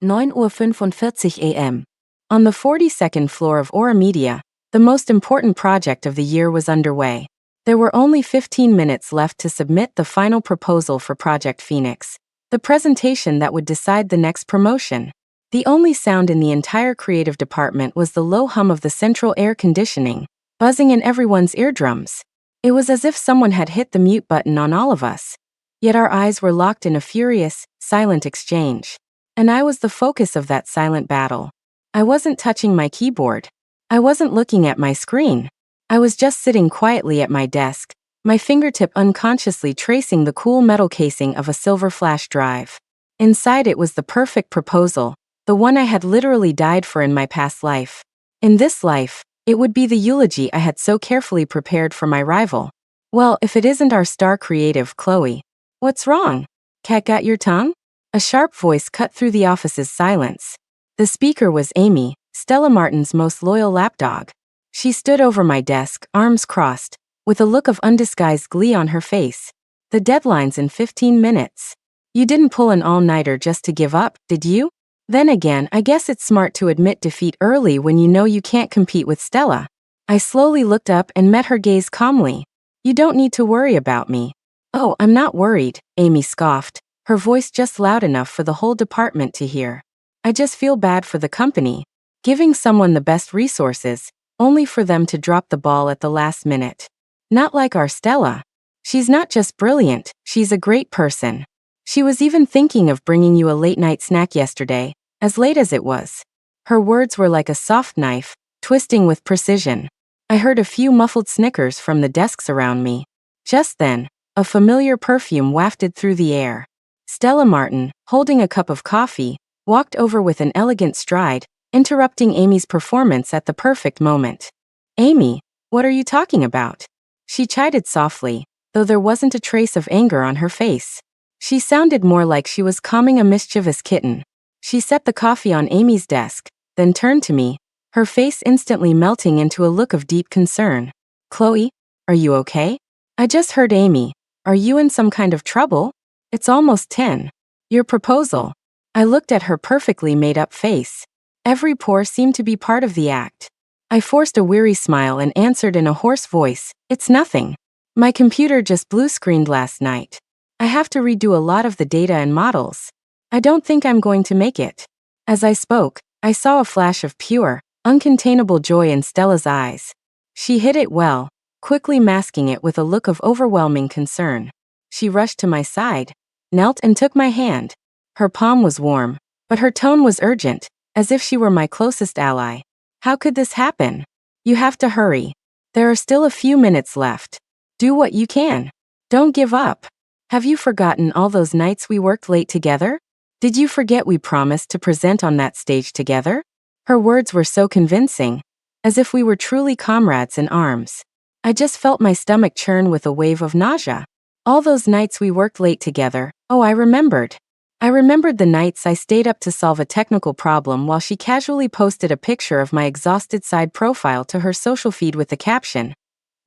9:45 a.m. On the 42nd floor of Aura Media, the most important project of the year was underway. There were only 15 minutes left to submit the final proposal for Project Phoenix, the presentation that would decide the next promotion. The only sound in the entire creative department was the low hum of the central air conditioning, buzzing in everyone's eardrums. It was as if someone had hit the mute button on all of us. Yet our eyes were locked in a furious, silent exchange. And I was the focus of that silent battle. I wasn't touching my keyboard. I wasn't looking at my screen. I was just sitting quietly at my desk, my fingertip unconsciously tracing the cool metal casing of a silver flash drive. Inside it was the perfect proposal, the one I had literally died for in my past life. In this life, it would be the eulogy I had so carefully prepared for my rival. Well, if it isn't our star creative, Chloe. What's wrong? Cat got your tongue? A sharp voice cut through the office's silence. The speaker was Amy, Stella Martin's most loyal lapdog. She stood over my desk, arms crossed, with a look of undisguised glee on her face. The deadline's in 15 minutes. You didn't pull an all-nighter just to give up, did you? Then again, I guess it's smart to admit defeat early when you know you can't compete with Stella. I slowly looked up and met her gaze calmly. You don't need to worry about me. Oh, I'm not worried, Amy scoffed, her voice just loud enough for the whole department to hear. I just feel bad for the company, giving someone the best resources, only for them to drop the ball at the last minute. Not like our Stella. She's not just brilliant, she's a great person. She was even thinking of bringing you a late-night snack yesterday, as late as it was. Her words were like a soft knife, twisting with precision. I heard a few muffled snickers from the desks around me. Just then, a familiar perfume wafted through the air. Stella Martin, holding a cup of coffee, walked over with an elegant stride, interrupting Amy's performance at the perfect moment. Amy, what are you talking about? She chided softly, though there wasn't a trace of anger on her face. She sounded more like she was calming a mischievous kitten. She set the coffee on Amy's desk, then turned to me, her face instantly melting into a look of deep concern. Chloe, are you okay? I just heard Amy. Are you in some kind of trouble? It's almost 10. Your proposal. I looked at her perfectly made-up face. Every pore seemed to be part of the act. I forced a weary smile and answered in a hoarse voice, it's nothing. My computer just blue-screened last night. I have to redo a lot of the data and models. I don't think I'm going to make it. As I spoke, I saw a flash of pure, uncontainable joy in Stella's eyes. She hid it well, quickly masking it with a look of overwhelming concern. She rushed to my side, knelt and took my hand. Her palm was warm, but her tone was urgent, as if she were my closest ally. How could this happen? You have to hurry. There are still a few minutes left. Do what you can. Don't give up. Have you forgotten all those nights we worked late together? Did you forget we promised to present on that stage together? Her words were so convincing, as if we were truly comrades in arms. I just felt my stomach churn with a wave of nausea. All those nights we worked late together, oh, I remembered. I remembered the nights I stayed up to solve a technical problem while she casually posted a picture of my exhausted side profile to her social feed with the caption,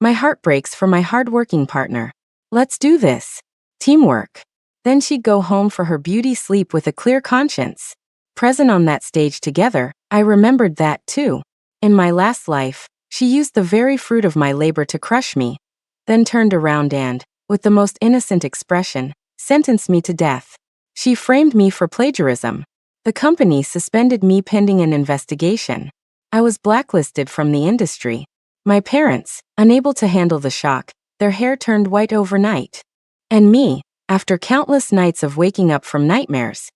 "My heart breaks for my hard-working partner. Let's do this. Teamwork." Then she'd go home for her beauty sleep with a clear conscience. Present on that stage together, I remembered that too. In my last life, she used the very fruit of my labor to crush me, then turned around and, with the most innocent expression, sentenced me to death. She framed me for plagiarism. The company suspended me pending an investigation. I was blacklisted from the industry. My parents, unable to handle the shock, their hair turned white overnight. And me, after countless nights of waking up from nightmares,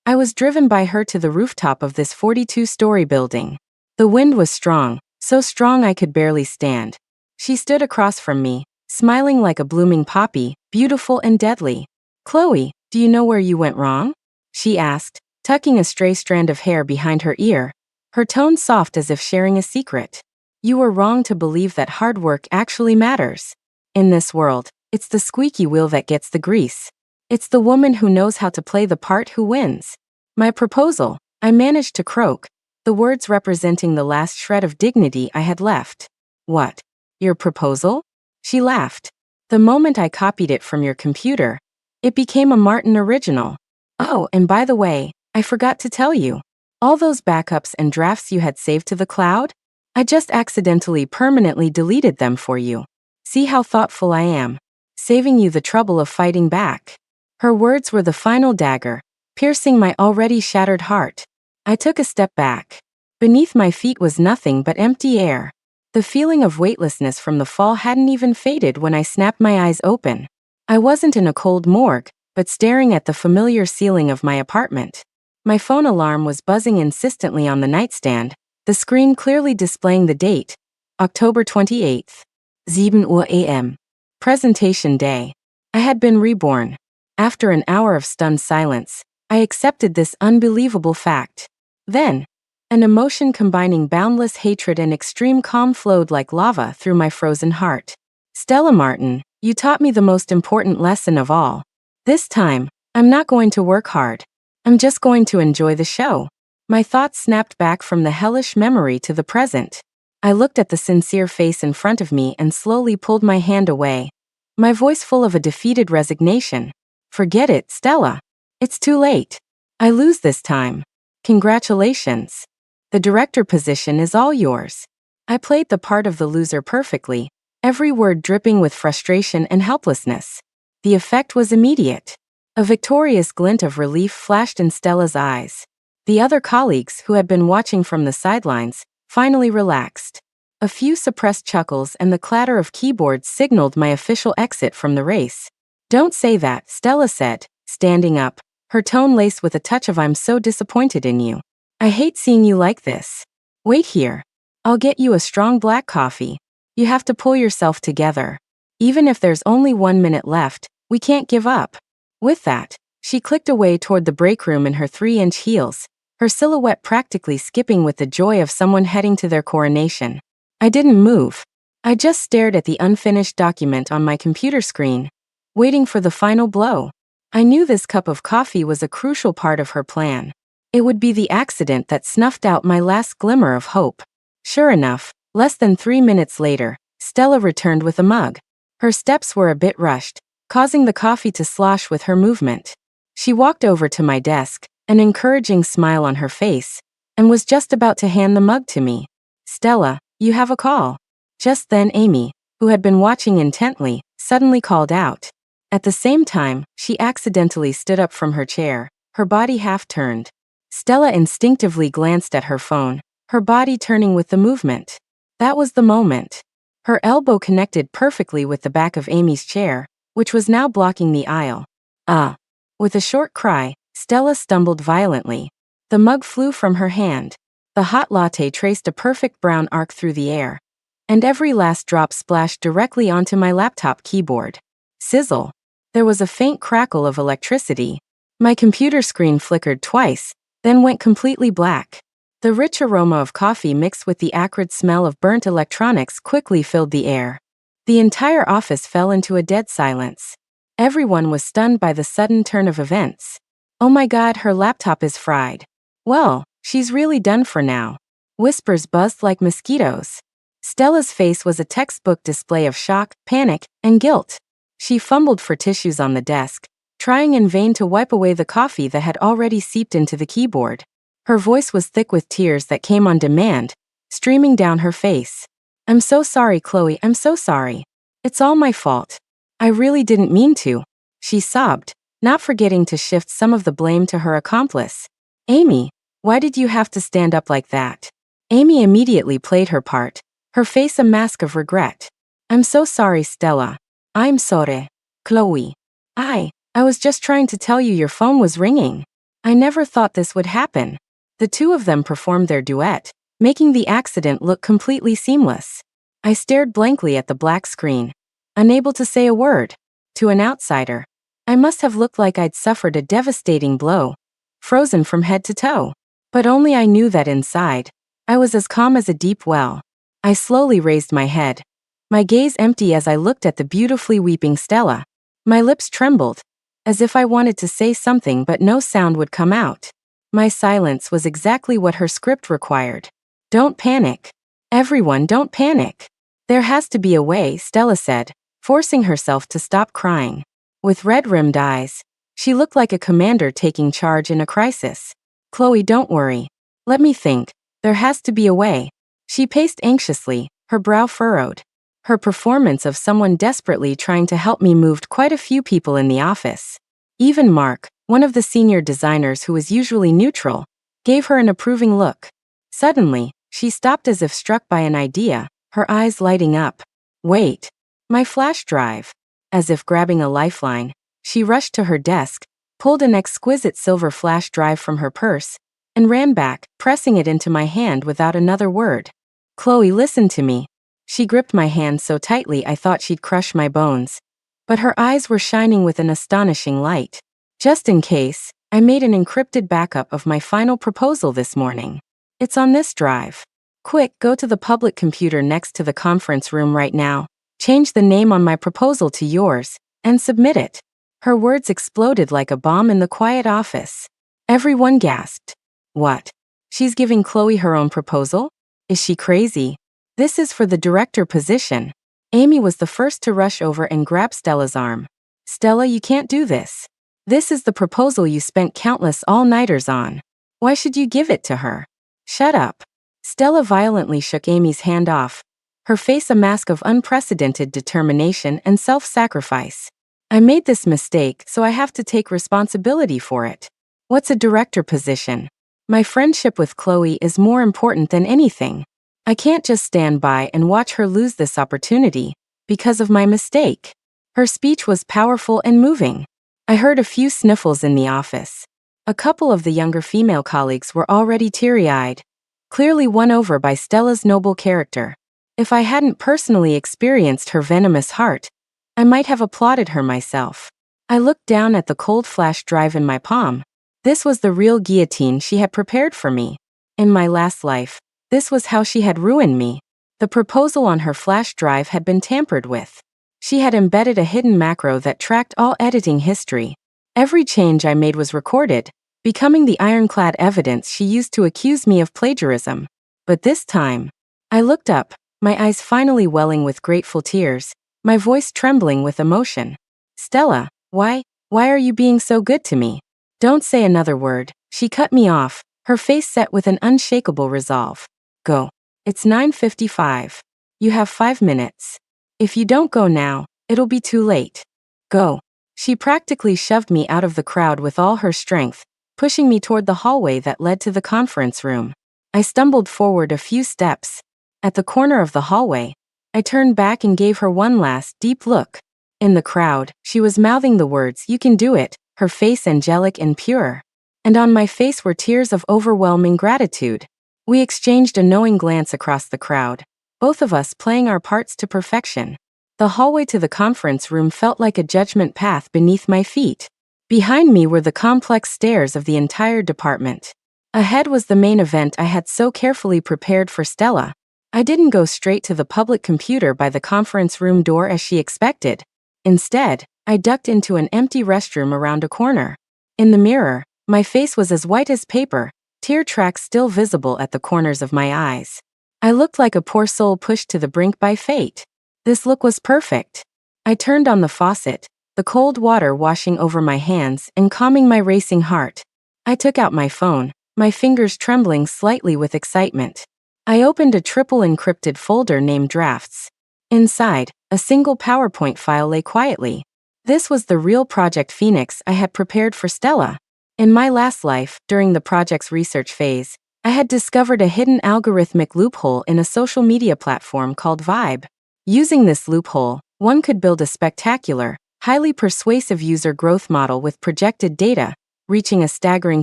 I was driven by her to the rooftop of this 42-story building. The wind was strong, so strong I could barely stand. She stood across from me, smiling like a blooming poppy, beautiful and deadly. Chloe, do you know where you went wrong? She asked, tucking a stray strand of hair behind her ear, her tone soft as if sharing a secret. You were wrong to believe that hard work actually matters. In this world, it's the squeaky wheel that gets the grease. It's the woman who knows how to play the part who wins. My proposal, I managed to croak, the words representing the last shred of dignity I had left. What? Your proposal? She laughed. The moment I copied it from your computer, it became a Martin original. Oh, and by the way, I forgot to tell you. All those backups and drafts you had saved to the cloud? I just accidentally permanently deleted them for you. See how thoughtful I am, saving you the trouble of fighting back. Her words were the final dagger, piercing my already shattered heart. I took a step back. Beneath my feet was nothing but empty air. The feeling of weightlessness from the fall hadn't even faded when I snapped my eyes open. I wasn't in a cold morgue, but staring at the familiar ceiling of my apartment. My phone alarm was buzzing insistently on the nightstand, the screen clearly displaying the date, October 28th, 7 a.m. Presentation day. I had been reborn. After an hour of stunned silence, I accepted this unbelievable fact. Then, an emotion combining boundless hatred and extreme calm flowed like lava through my frozen heart. Stella Martin, you taught me the most important lesson of all. This time, I'm not going to work hard. I'm just going to enjoy the show. My thoughts snapped back from the hellish memory to the present. I looked at the sincere face in front of me and slowly pulled my hand away, my voice full of a defeated resignation. Forget it, Stella. It's too late. I lose this time. Congratulations. The director position is all yours. I played the part of the loser perfectly, every word dripping with frustration and helplessness. The effect was immediate. A victorious glint of relief flashed in Stella's eyes. The other colleagues, who had been watching from the sidelines, finally relaxed. A few suppressed chuckles and the clatter of keyboards signaled my official exit from the race. Don't say that, Stella said, standing up, her tone laced with a touch of "I'm so disappointed in you. I hate seeing you like this. Wait here. I'll get you a strong black coffee. You have to pull yourself together. Even if there's only 1 minute left, we can't give up." With that, she clicked away toward the break room in her 3-inch heels, her silhouette practically skipping with the joy of someone heading to their coronation. I didn't move. I just stared at the unfinished document on my computer screen, waiting for the final blow. I knew this cup of coffee was a crucial part of her plan. It would be the accident that snuffed out my last glimmer of hope. Sure enough, less than 3 minutes later, Stella returned with a mug. Her steps were a bit rushed, causing the coffee to slosh with her movement. She walked over to my desk, an encouraging smile on her face, and was just about to hand the mug to me. "Stella, you have a call." Just then Amy, who had been watching intently, suddenly called out. At the same time, she accidentally stood up from her chair, her body half turned. Stella instinctively glanced at her phone, her body turning with the movement. That was the moment. Her elbow connected perfectly with the back of Amy's chair, which was now blocking the aisle. "Ah!" With a short cry, Stella stumbled violently. The mug flew from her hand. The hot latte traced a perfect brown arc through the air, and every last drop splashed directly onto my laptop keyboard. Sizzle. There was a faint crackle of electricity. My computer screen flickered twice, then went completely black. The rich aroma of coffee mixed with the acrid smell of burnt electronics quickly filled the air. The entire office fell into a dead silence. Everyone was stunned by the sudden turn of events. "Oh my God, her laptop is fried. Well, she's really done for now." Whispers buzzed like mosquitoes. Stella's face was a textbook display of shock, panic, and guilt. She fumbled for tissues on the desk, trying in vain to wipe away the coffee that had already seeped into the keyboard. Her voice was thick with tears that came on demand, streaming down her face. "I'm so sorry, Chloe, I'm so sorry. It's all my fault. I really didn't mean to," she sobbed, not forgetting to shift some of the blame to her accomplice. "Amy, why did you have to stand up like that?" Amy immediately played her part, her face a mask of regret. "I'm so sorry, Stella. I'm sorry, Chloe. I was just trying to tell you your phone was ringing. I never thought this would happen." The two of them performed their duet, making the accident look completely seamless. I stared blankly at the black screen, unable to say a word. To an outsider, I must have looked like I'd suffered a devastating blow, frozen from head to toe. But only I knew that inside, I was as calm as a deep well. I slowly raised my head, my gaze empty as I looked at the beautifully weeping Stella. My lips trembled, as if I wanted to say something but no sound would come out. My silence was exactly what her script required. "Don't panic. Everyone, don't panic. There has to be a way," Stella said, forcing herself to stop crying. With red-rimmed eyes, she looked like a commander taking charge in a crisis. Chloe, don't worry. Let me think. There has to be a way. She paced anxiously, her brow furrowed. Her performance of someone desperately trying to help me moved quite a few people in the office. Even Mark, one of the senior designers who was usually neutral, gave her an approving look. Suddenly, she stopped as if struck by an idea, her eyes lighting up. Wait. My flash drive. As if grabbing a lifeline, she rushed to her desk, pulled an exquisite silver flash drive from her purse, and ran back, pressing it into my hand without another word. Chloe, listen to me. She gripped my hand so tightly I thought she'd crush my bones. But her eyes were shining with an astonishing light. Just in case, I made an encrypted backup of my final proposal this morning. It's on this drive. Quick, go to the public computer next to the conference room right now, change the name on my proposal to yours, and submit it. Her words exploded like a bomb in the quiet office. Everyone gasped. What? She's giving Chloe her own proposal? Is she crazy? This is for the director position. Amy was the first to rush over and grab Stella's arm. Stella, you can't do this. This is the proposal you spent countless all-nighters on. Why should you give it to her? Shut up. Stella violently shook Amy's hand off, her face a mask of unprecedented determination and self-sacrifice. I made this mistake, so I have to take responsibility for it. What's a director position? My friendship with Chloe is more important than anything. I can't just stand by and watch her lose this opportunity because of my mistake. Her speech was powerful and moving. I heard a few sniffles in the office. A couple of the younger female colleagues were already teary-eyed, clearly won over by Stella's noble character. If I hadn't personally experienced her venomous heart, I might have applauded her myself. I looked down at the cold flash drive in my palm. This was the real guillotine she had prepared for me. In my last life, this was how she had ruined me. The proposal on her flash drive had been tampered with. She had embedded a hidden macro that tracked all editing history. Every change I made was recorded, becoming the ironclad evidence she used to accuse me of plagiarism. But this time, I looked up, my eyes finally welling with grateful tears, my voice trembling with emotion. Stella, why are you being so good to me? Don't say another word. She cut me off, her face set with an unshakable resolve. Go. It's 9:55. You have 5 minutes. If you don't go now, it'll be too late. Go. She practically shoved me out of the crowd with all her strength, pushing me toward the hallway that led to the conference room. I stumbled forward a few steps. At the corner of the hallway, I turned back and gave her one last, deep look. In the crowd, she was mouthing the words, "You can do it," her face angelic and pure. And on my face were tears of overwhelming gratitude. We exchanged a knowing glance across the crowd, both of us playing our parts to perfection. The hallway to the conference room felt like a judgment path beneath my feet. Behind me were the complex stairs of the entire department. Ahead was the main event I had so carefully prepared for Stella. I didn't go straight to the public computer by the conference room door as she expected. Instead, I ducked into an empty restroom around a corner. In the mirror, my face was as white as paper, tear tracks still visible at the corners of my eyes. I looked like a poor soul pushed to the brink by fate. This look was perfect. I turned on the faucet, the cold water washing over my hands and calming my racing heart. I took out my phone, my fingers trembling slightly with excitement. I opened a triple encrypted folder named Drafts. Inside, a single PowerPoint file lay quietly. This was the real Project Phoenix I had prepared for Stella. In my last life, during the project's research phase, I had discovered a hidden algorithmic loophole in a social media platform called Vibe. Using this loophole, one could build a spectacular, highly persuasive user growth model with projected data, reaching a staggering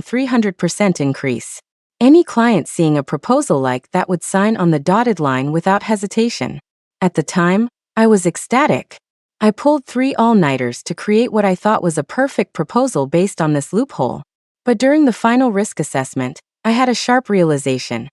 300% increase. Any client seeing a proposal like that would sign on the dotted line without hesitation. At the time, I was ecstatic. I pulled 3 all-nighters to create what I thought was a perfect proposal based on this loophole. But during the final risk assessment, I had a sharp realization.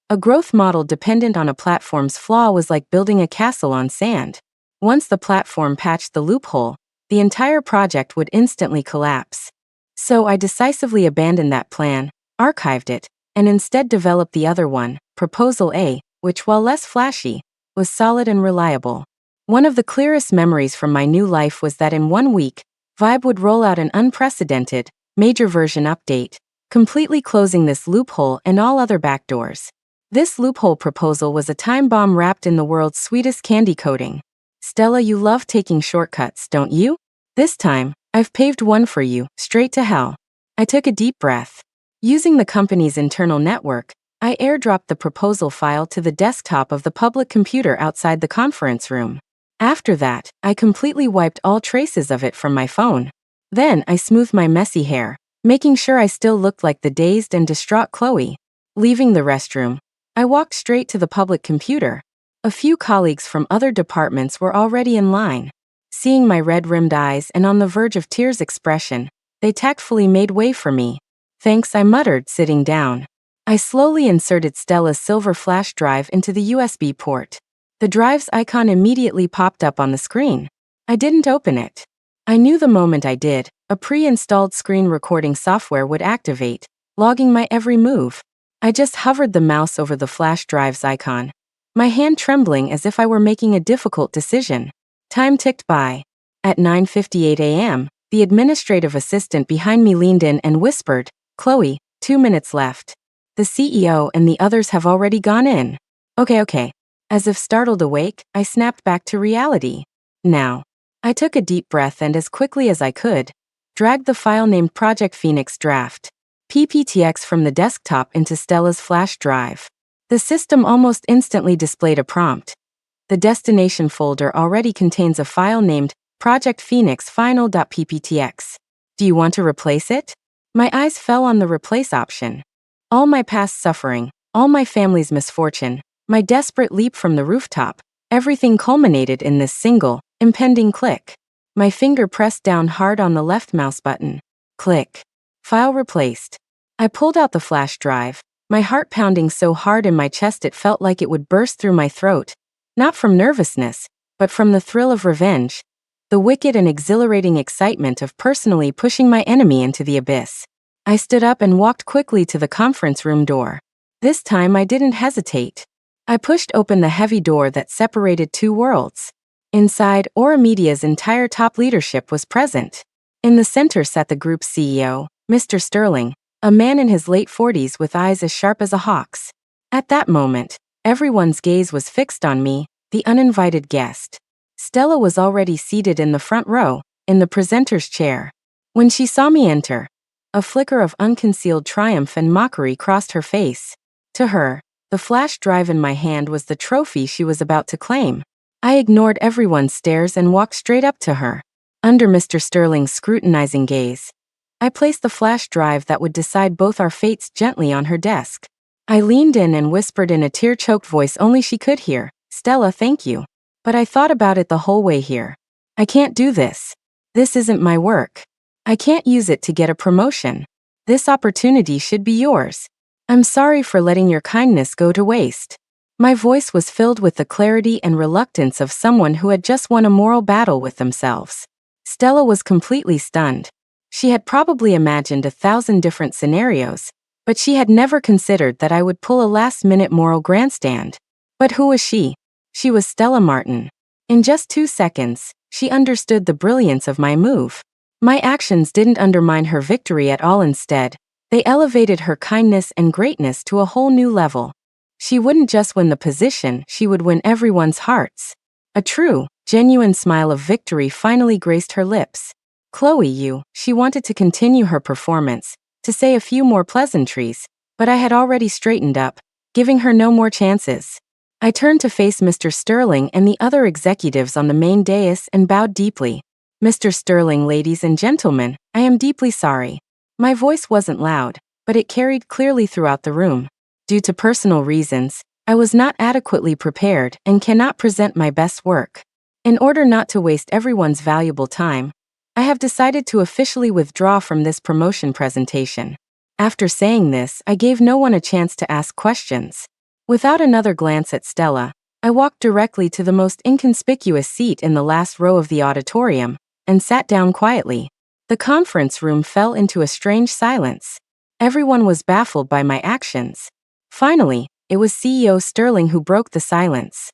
A growth model dependent on a platform's flaw was like building a castle on sand. Once the platform patched the loophole, the entire project would instantly collapse. So I decisively abandoned that plan, archived it, and instead developed the other one, Proposal A, which, while less flashy, was solid and reliable. One of the clearest memories from my new life was that in 1 week, Vibe would roll out an unprecedented, major version update, completely closing this loophole and all other backdoors. This loophole proposal was a time bomb wrapped in the world's sweetest candy coating. Stella, you love taking shortcuts, don't you? This time, I've paved one for you, straight to hell. I took a deep breath. Using the company's internal network, I airdropped the proposal file to the desktop of the public computer outside the conference room. After that, I completely wiped all traces of it from my phone. Then I smoothed my messy hair, making sure I still looked like the dazed and distraught Chloe. Leaving the restroom, I walked straight to the public computer. A few colleagues from other departments were already in line. Seeing my red-rimmed eyes and on the verge of tears expression, they tactfully made way for me. Thanks, I muttered, sitting down. I slowly inserted Stella's silver flash drive into the USB port. The drive's icon immediately popped up on the screen. I didn't open it. I knew the moment I did, a pre-installed screen recording software would activate, logging my every move. I just hovered the mouse over the flash drive's icon, my hand trembling as if I were making a difficult decision. Time ticked by. At 9:58 a.m., the administrative assistant behind me leaned in and whispered, "Chloe, 2 minutes left. The CEO and the others have already gone in." Okay. As if startled awake, I snapped back to reality. Now. I took a deep breath and as quickly as I could, dragged the file named Project Phoenix Draft PPTX from the desktop into Stella's flash drive. The system almost instantly displayed a prompt. The destination folder already contains a file named Project Phoenix Final.pptx. Do you want to replace it? My eyes fell on the replace option. All my past suffering, all my family's misfortune, my desperate leap from the rooftop, everything culminated in this single, impending click. My finger pressed down hard on the left mouse button. Click. File replaced. I pulled out the flash drive, my heart pounding so hard in my chest it felt like it would burst through my throat, not from nervousness, but from the thrill of revenge, the wicked and exhilarating excitement of personally pushing my enemy into the abyss. I stood up and walked quickly to the conference room door. This time I didn't hesitate. I pushed open the heavy door that separated two worlds. Inside, Aura Media's entire top leadership was present. In the center sat the group's CEO, Mr. Sterling, a man in his late 40s with eyes as sharp as a hawk's. At that moment, everyone's gaze was fixed on me, the uninvited guest. Stella was already seated in the front row, in the presenter's chair. When she saw me enter, a flicker of unconcealed triumph and mockery crossed her face. To her, the flash drive in my hand was the trophy she was about to claim. I ignored everyone's stares and walked straight up to her. Under Mr. Sterling's scrutinizing gaze, I placed the flash drive that would decide both our fates gently on her desk. I leaned in and whispered in a tear-choked voice only she could hear, "Stella, thank you. But I thought about it the whole way here. I can't do this. This isn't my work. I can't use it to get a promotion. This opportunity should be yours. I'm sorry for letting your kindness go to waste." My voice was filled with the clarity and reluctance of someone who had just won a moral battle with themselves. Stella was completely stunned. She had probably imagined 1,000 different scenarios, but she had never considered that I would pull a last-minute moral grandstand. But who was she? She was Stella Martin. In just 2 seconds, she understood the brilliance of my move. My actions didn't undermine her victory at all. Instead, they elevated her kindness and greatness to a whole new level. She wouldn't just win the position, she would win everyone's hearts. A true, genuine smile of victory finally graced her lips. "Chloe, she wanted to continue her performance, to say a few more pleasantries, but I had already straightened up, giving her no more chances. I turned to face Mr. Sterling and the other executives on the main dais and bowed deeply. "Mr. Sterling, ladies and gentlemen, I am deeply sorry." My voice wasn't loud, but it carried clearly throughout the room. Due to personal reasons, I was not adequately prepared and cannot present my best work. In order not to waste everyone's valuable time, I have decided to officially withdraw from this promotion presentation. After saying this, I gave no one a chance to ask questions. Without another glance at Stella, I walked directly to the most inconspicuous seat in the last row of the auditorium and sat down quietly. The conference room fell into a strange silence. Everyone was baffled by my actions. Finally, it was CEO Sterling who broke the silence.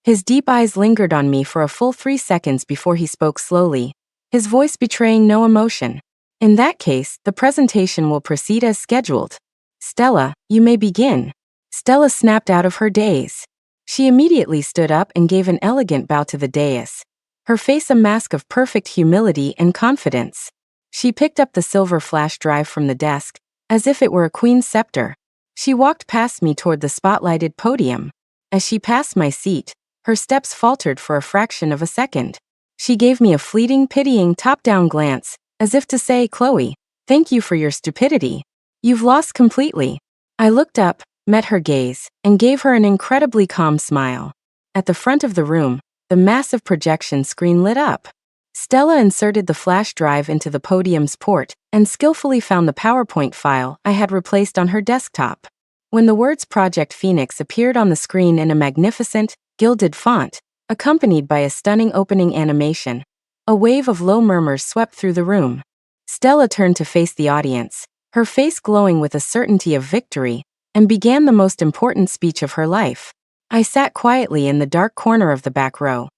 His deep eyes lingered on me for a full 3 seconds before he spoke slowly, his voice betraying no emotion. In that case, the presentation will proceed as scheduled. Stella, you may begin. Stella snapped out of her daze. She immediately stood up and gave an elegant bow to the dais, her face a mask of perfect humility and confidence. She picked up the silver flash drive from the desk, as if it were a queen's scepter. She walked past me toward the spotlighted podium. As she passed my seat, her steps faltered for a fraction of a second. She gave me a fleeting, pitying, top-down glance, as if to say, Chloe, thank you for your stupidity. You've lost completely. I looked up, met her gaze, and gave her an incredibly calm smile. At the front of the room, the massive projection screen lit up. Stella inserted the flash drive into the podium's port and skillfully found the PowerPoint file I had replaced on her desktop. When the words Project Phoenix appeared on the screen in a magnificent, gilded font, accompanied by a stunning opening animation, a wave of low murmurs swept through the room. Stella turned to face the audience, her face glowing with a certainty of victory, and began the most important speech of her life. I sat quietly in the dark corner of the back row,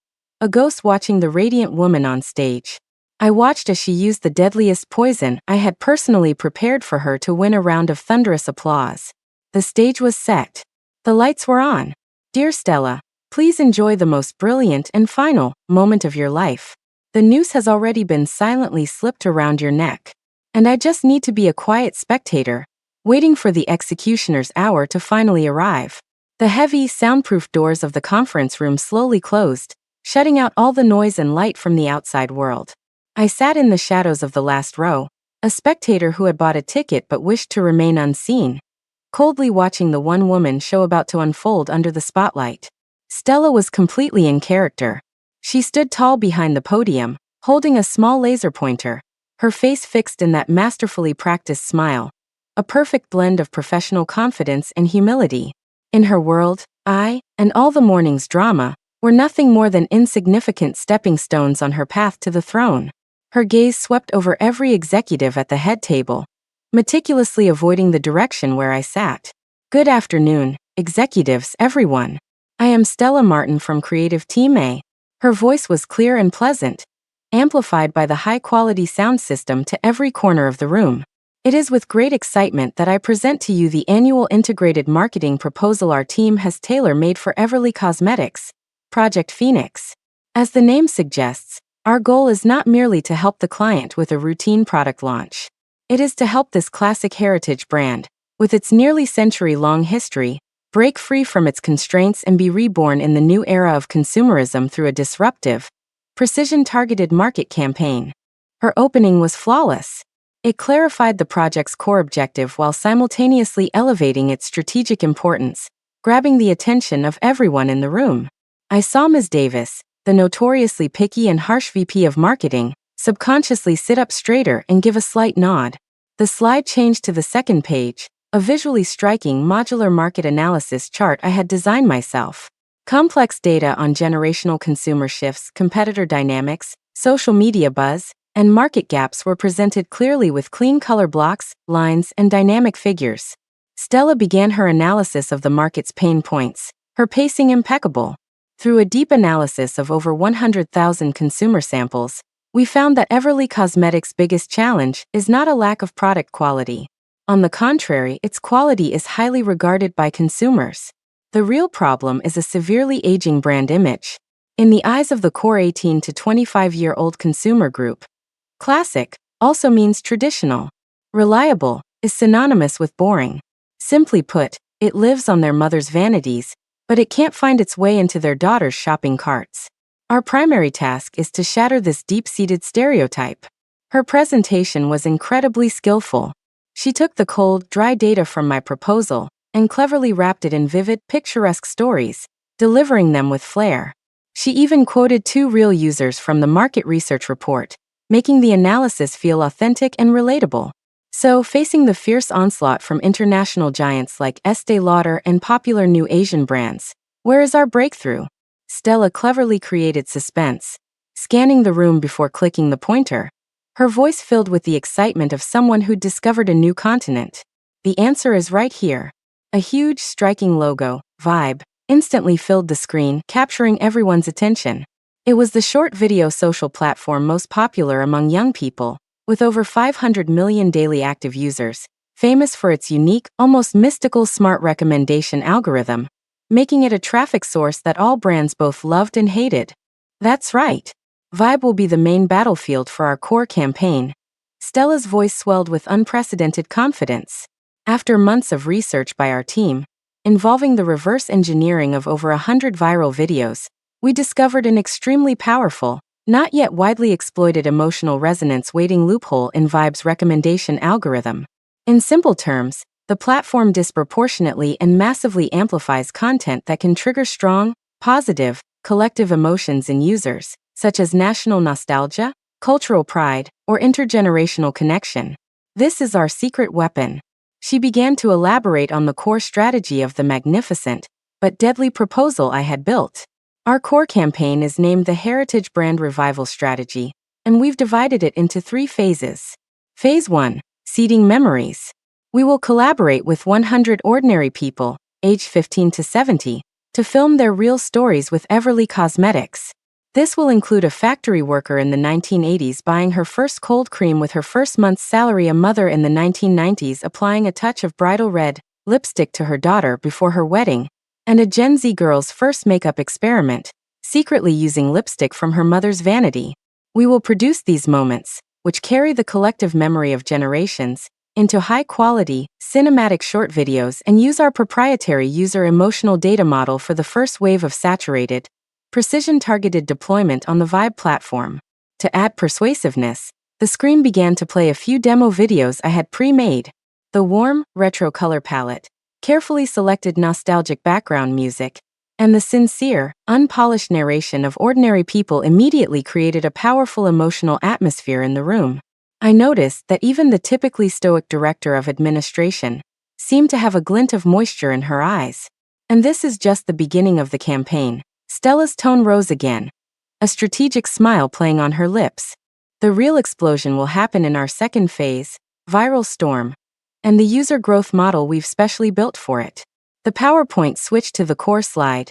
a ghost watching the radiant woman on stage. I watched as she used the deadliest poison I had personally prepared for her to win a round of thunderous applause. The stage was set. The lights were on. Dear Stella, please enjoy the most brilliant and final moment of your life. The noose has already been silently slipped around your neck. And I just need to be a quiet spectator, waiting for the executioner's hour to finally arrive. The heavy, soundproof doors of the conference room slowly closed, shutting out all the noise and light from the outside world. I sat in the shadows of the last row, a spectator who had bought a ticket but wished to remain unseen, coldly watching the one woman show about to unfold under the spotlight. Stella was completely in character. She stood tall behind the podium, holding a small laser pointer, her face fixed in that masterfully practiced smile, a perfect blend of professional confidence and humility. In her world, I, and all the morning's drama, were nothing more than insignificant stepping stones on her path to the throne. Her gaze swept over every executive at the head table, meticulously avoiding the direction where I sat. Good afternoon, executives, everyone. I am Stella Martin from Creative Team A. Her voice was clear and pleasant, amplified by the high-quality sound system to every corner of the room. It is with great excitement that I present to you the annual integrated marketing proposal our team has tailor-made for Everly Cosmetics, Project Phoenix. As the name suggests, our goal is not merely to help the client with a routine product launch. It is to help this classic heritage brand, with its nearly century-long history, break free from its constraints and be reborn in the new era of consumerism through a disruptive, precision-targeted market campaign. Her opening was flawless. It clarified the project's core objective while simultaneously elevating its strategic importance, grabbing the attention of everyone in the room. I saw Ms. Davis, the notoriously picky and harsh VP of marketing, subconsciously sit up straighter and give a slight nod. The slide changed to the second page, a visually striking modular market analysis chart I had designed myself. Complex data on generational consumer shifts, competitor dynamics, social media buzz, and market gaps were presented clearly with clean color blocks, lines, and dynamic figures. Stella began her analysis of the market's pain points, her pacing impeccable. Through a deep analysis of over 100,000 consumer samples, we found that Everly Cosmetics' biggest challenge is not a lack of product quality. On the contrary, its quality is highly regarded by consumers. The real problem is a severely aging brand image. In the eyes of the core 18 to 25-year-old consumer group, classic also means traditional. Reliable is synonymous with boring. Simply put, it lives on their mother's vanities, but it can't find its way into their daughters' shopping carts. Our primary task is to shatter this deep-seated stereotype. Her presentation was incredibly skillful. She took the cold, dry data from my proposal and cleverly wrapped it in vivid, picturesque stories, delivering them with flair. She even quoted 2 real users from the market research report, making the analysis feel authentic and relatable. So, facing the fierce onslaught from international giants like Estée Lauder and popular new Asian brands, where is our breakthrough? Stella cleverly created suspense, scanning the room before clicking the pointer, her voice filled with the excitement of someone who'd discovered a new continent. The answer is right here. A huge, striking logo, vibe, instantly filled the screen, capturing everyone's attention. It was the short video social platform most popular among young people, With over 500 million daily active users, famous for its unique, almost mystical smart recommendation algorithm, making it a traffic source that all brands both loved and hated. That's right. Vibe will be the main battlefield for our core campaign. Stella's voice swelled with unprecedented confidence. After months of research by our team, involving the reverse engineering of over 100 viral videos, we discovered an extremely powerful, not yet widely exploited emotional resonance weighting loophole in Vibe's recommendation algorithm. In simple terms, the platform disproportionately and massively amplifies content that can trigger strong, positive, collective emotions in users, such as national nostalgia, cultural pride, or intergenerational connection. This is our secret weapon. She began to elaborate on the core strategy of the magnificent, but deadly proposal I had built. Our core campaign is named the Heritage Brand Revival Strategy, and we've divided it into 3 phases. Phase 1, Seeding Memories. We will collaborate with 100 ordinary people, aged 15 to 70, to film their real stories with Everly Cosmetics. This will include a factory worker in the 1980s buying her first cold cream with her first month's salary, a mother in the 1990s applying a touch of bridal red lipstick to her daughter before her wedding, and a Gen Z girl's first makeup experiment, secretly using lipstick from her mother's vanity. We will produce these moments, which carry the collective memory of generations, into high-quality, cinematic short videos and use our proprietary user emotional data model for the first wave of saturated, precision-targeted deployment on the Vibe platform. To add persuasiveness, the screen began to play a few demo videos I had pre-made. The warm, retro color palette, carefully selected nostalgic background music, and the sincere, unpolished narration of ordinary people immediately created a powerful emotional atmosphere in the room. I noticed that even the typically stoic director of administration seemed to have a glint of moisture in her eyes. And this is just the beginning of the campaign. Stella's tone rose again, a strategic smile playing on her lips. The real explosion will happen in our second phase, Viral Storm, and the user growth model we've specially built for it. The PowerPoint switched to the core slide,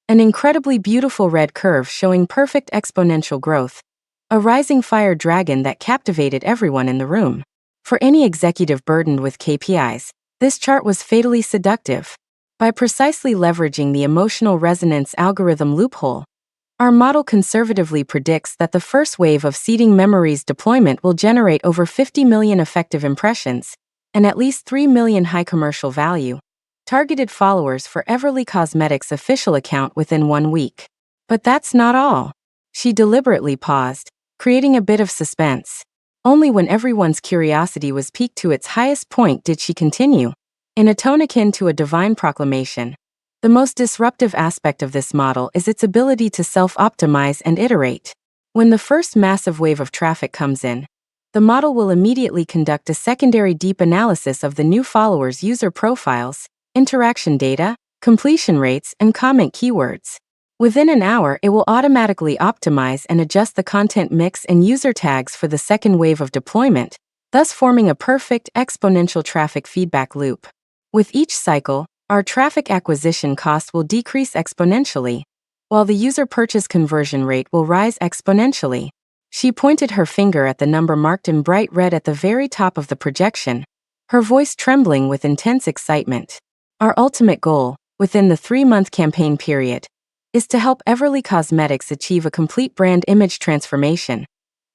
an incredibly beautiful red curve showing perfect exponential growth, a rising fire dragon that captivated everyone in the room. For any executive burdened with KPIs, this chart was fatally seductive. By precisely leveraging the emotional resonance algorithm loophole, our model conservatively predicts that the first wave of Seeding Memories deployment will generate over 50 million effective impressions and at least 3 million high commercial value, targeted followers for Everly Cosmetics' official account within 1 week. But that's not all. She deliberately paused, creating a bit of suspense. Only when everyone's curiosity was piqued to its highest point did she continue, in a tone akin to a divine proclamation. The most disruptive aspect of this model is its ability to self-optimize and iterate. When the first massive wave of traffic comes in, the model will immediately conduct a secondary deep analysis of the new followers' user profiles, interaction data, completion rates, and comment keywords. Within an hour, it will automatically optimize and adjust the content mix and user tags for the second wave of deployment, thus forming a perfect exponential traffic feedback loop. With each cycle, our traffic acquisition cost will decrease exponentially, while the user purchase conversion rate will rise exponentially. She pointed her finger at the number marked in bright red at the very top of the projection, her voice trembling with intense excitement. Our ultimate goal, within the 3-month campaign period, is to help Everly Cosmetics achieve a complete brand image transformation,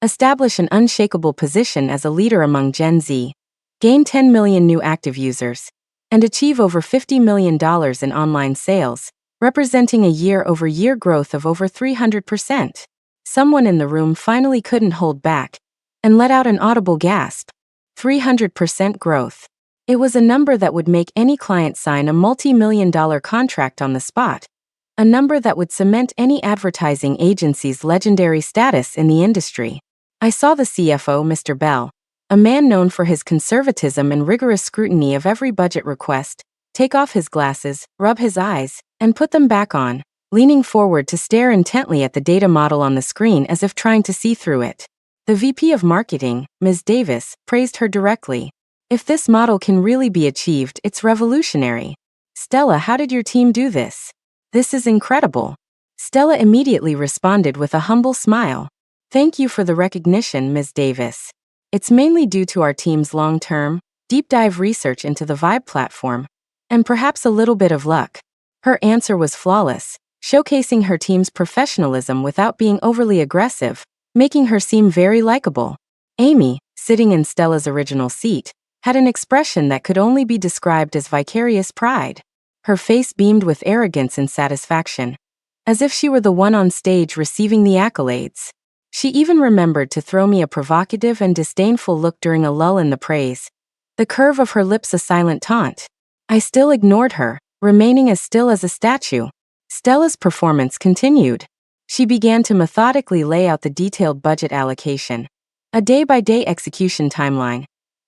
establish an unshakable position as a leader among Gen Z, gain 10 million new active users, and achieve over $50 million in online sales, representing a year-over-year growth of over 300%. Someone in the room finally couldn't hold back and let out an audible gasp. 300% growth. It was a number that would make any client sign a multi-million-dollar contract on the spot, a number that would cement any advertising agency's legendary status in the industry. I saw the CFO, Mr. Bell, a man known for his conservatism and rigorous scrutiny of every budget request, take off his glasses, rub his eyes, and put them back on, leaning forward to stare intently at the data model on the screen as if trying to see through it. The VP of Marketing, Ms. Davis, praised her directly. If this model can really be achieved, it's revolutionary. Stella, how did your team do this? This is incredible. Stella immediately responded with a humble smile. Thank you for the recognition, Ms. Davis. It's mainly due to our team's long-term, deep dive research into the Vibe platform, and perhaps a little bit of luck. Her answer was flawless, showcasing her team's professionalism without being overly aggressive, making her seem very likable. Amy, sitting in Stella's original seat, had an expression that could only be described as vicarious pride. Her face beamed with arrogance and satisfaction, as if she were the one on stage receiving the accolades. She even remembered to throw me a provocative and disdainful look during a lull in the praise, the curve of her lips a silent taunt. I still ignored her, remaining as still as a statue. Stella's performance continued. She began to methodically lay out the detailed budget allocation, a day-by-day execution timeline,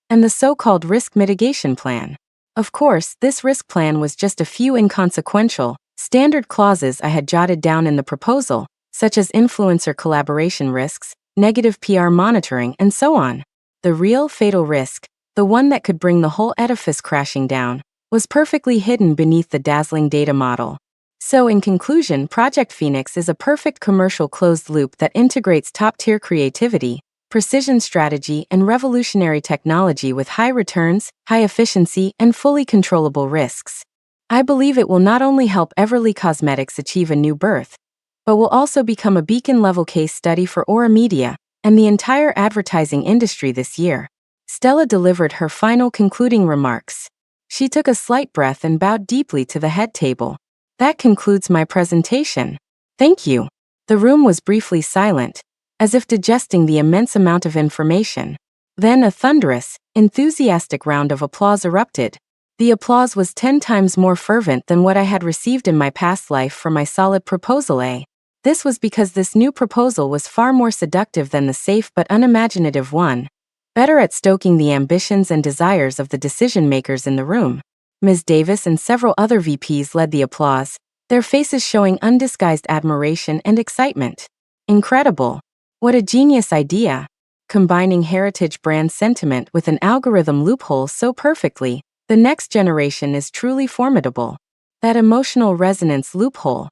and the so-called risk mitigation plan. Of course, this risk plan was just a few inconsequential, standard clauses I had jotted down in the proposal, such as influencer collaboration risks, negative PR monitoring, and so on. The real fatal risk, the one that could bring the whole edifice crashing down, was perfectly hidden beneath the dazzling data model. So in conclusion, Project Phoenix is a perfect commercial closed loop that integrates top-tier creativity, precision strategy, and revolutionary technology with high returns, high efficiency, and fully controllable risks. I believe it will not only help Everly Cosmetics achieve a new birth, but will also become a beacon-level case study for Aura Media and the entire advertising industry this year. Stella delivered her final concluding remarks. She took a slight breath and bowed deeply to the head table. That concludes my presentation. Thank you. The room was briefly silent, as if digesting the immense amount of information. Then a thunderous, enthusiastic round of applause erupted. The applause was 10 times more fervent than what I had received in my past life for my solid proposal A. This was because this new proposal was far more seductive than the safe but unimaginative one, better at stoking the ambitions and desires of the decision-makers in the room. Ms. Davis and several other VPs led the applause, their faces showing undisguised admiration and excitement. Incredible. What a genius idea. Combining heritage brand sentiment with an algorithm loophole so perfectly, the next generation is truly formidable. That emotional resonance loophole.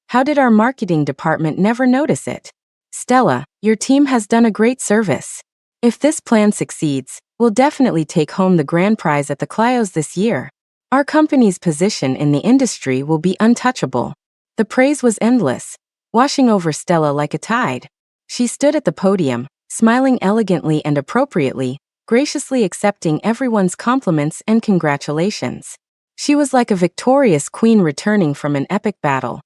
How did our marketing department never notice it? Stella, your team has done a great service. If this plan succeeds, we'll definitely take home the grand prize at the Clios this year. Our company's position in the industry will be untouchable. The praise was endless, washing over Stella like a tide. She stood at the podium, smiling elegantly and appropriately, graciously accepting everyone's compliments and congratulations. She was like a victorious queen returning from an epic battle,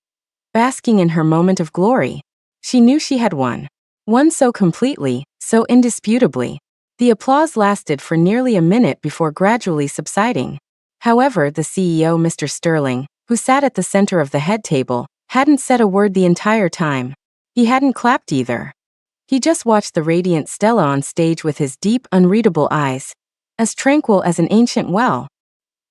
basking in her moment of glory. She knew she had won. Won so completely, so indisputably. The applause lasted for nearly a minute before gradually subsiding. However, the CEO, Mr. Sterling, who sat at the center of the head table, hadn't said a word the entire time. He hadn't clapped either. He just watched the radiant Stella on stage with his deep, unreadable eyes, as tranquil as an ancient well.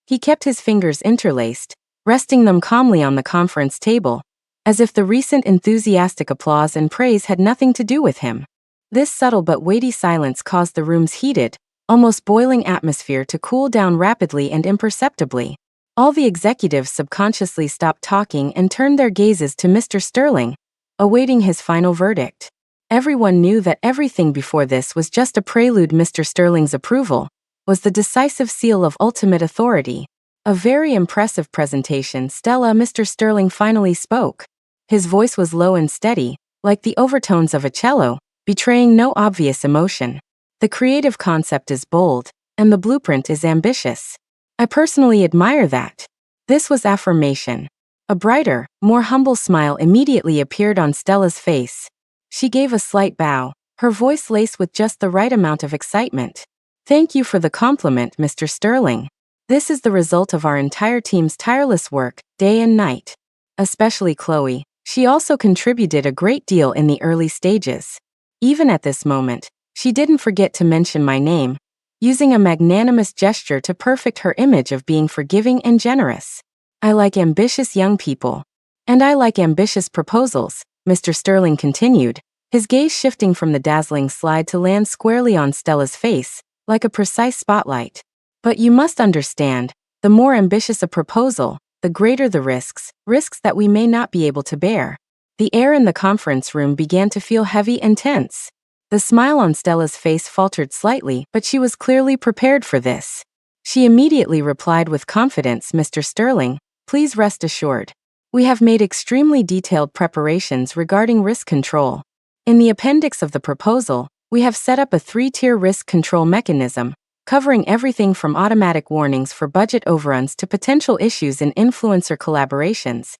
He kept his fingers interlaced, resting them calmly on the conference table, as if the recent enthusiastic applause and praise had nothing to do with him. This subtle but weighty silence caused the room's heated, almost boiling atmosphere to cool down rapidly and imperceptibly. All the executives subconsciously stopped talking and turned their gazes to Mr. Sterling, awaiting his final verdict. Everyone knew that everything before this was just a prelude. Mr. Sterling's approval was the decisive seal of ultimate authority. A very impressive presentation, Stella. Mr. Sterling finally spoke. His voice was low and steady, like the overtones of a cello, betraying no obvious emotion. The creative concept is bold, and the blueprint is ambitious. I personally admire that. This was affirmation. A brighter, more humble smile immediately appeared on Stella's face. She gave a slight bow, her voice laced with just the right amount of excitement. Thank you for the compliment, Mr. Sterling. This is the result of our entire team's tireless work, day and night. Especially Chloe. She also contributed a great deal in the early stages. Even at this moment, she didn't forget to mention my name, using a magnanimous gesture to perfect her image of being forgiving and generous. I like ambitious young people. And I like ambitious proposals, Mr. Sterling continued, his gaze shifting from the dazzling slide to land squarely on Stella's face, like a precise spotlight. But you must understand, the more ambitious a proposal, the greater the risks that we may not be able to bear. The air in the conference room began to feel heavy and tense. The smile on Stella's face faltered slightly, but she was clearly prepared for this. She immediately replied with confidence, "Mr. Sterling, please rest assured. We have made extremely detailed preparations regarding risk control. In the appendix of the proposal, we have set up a 3-tier risk control mechanism, covering everything from automatic warnings for budget overruns to potential issues in influencer collaborations,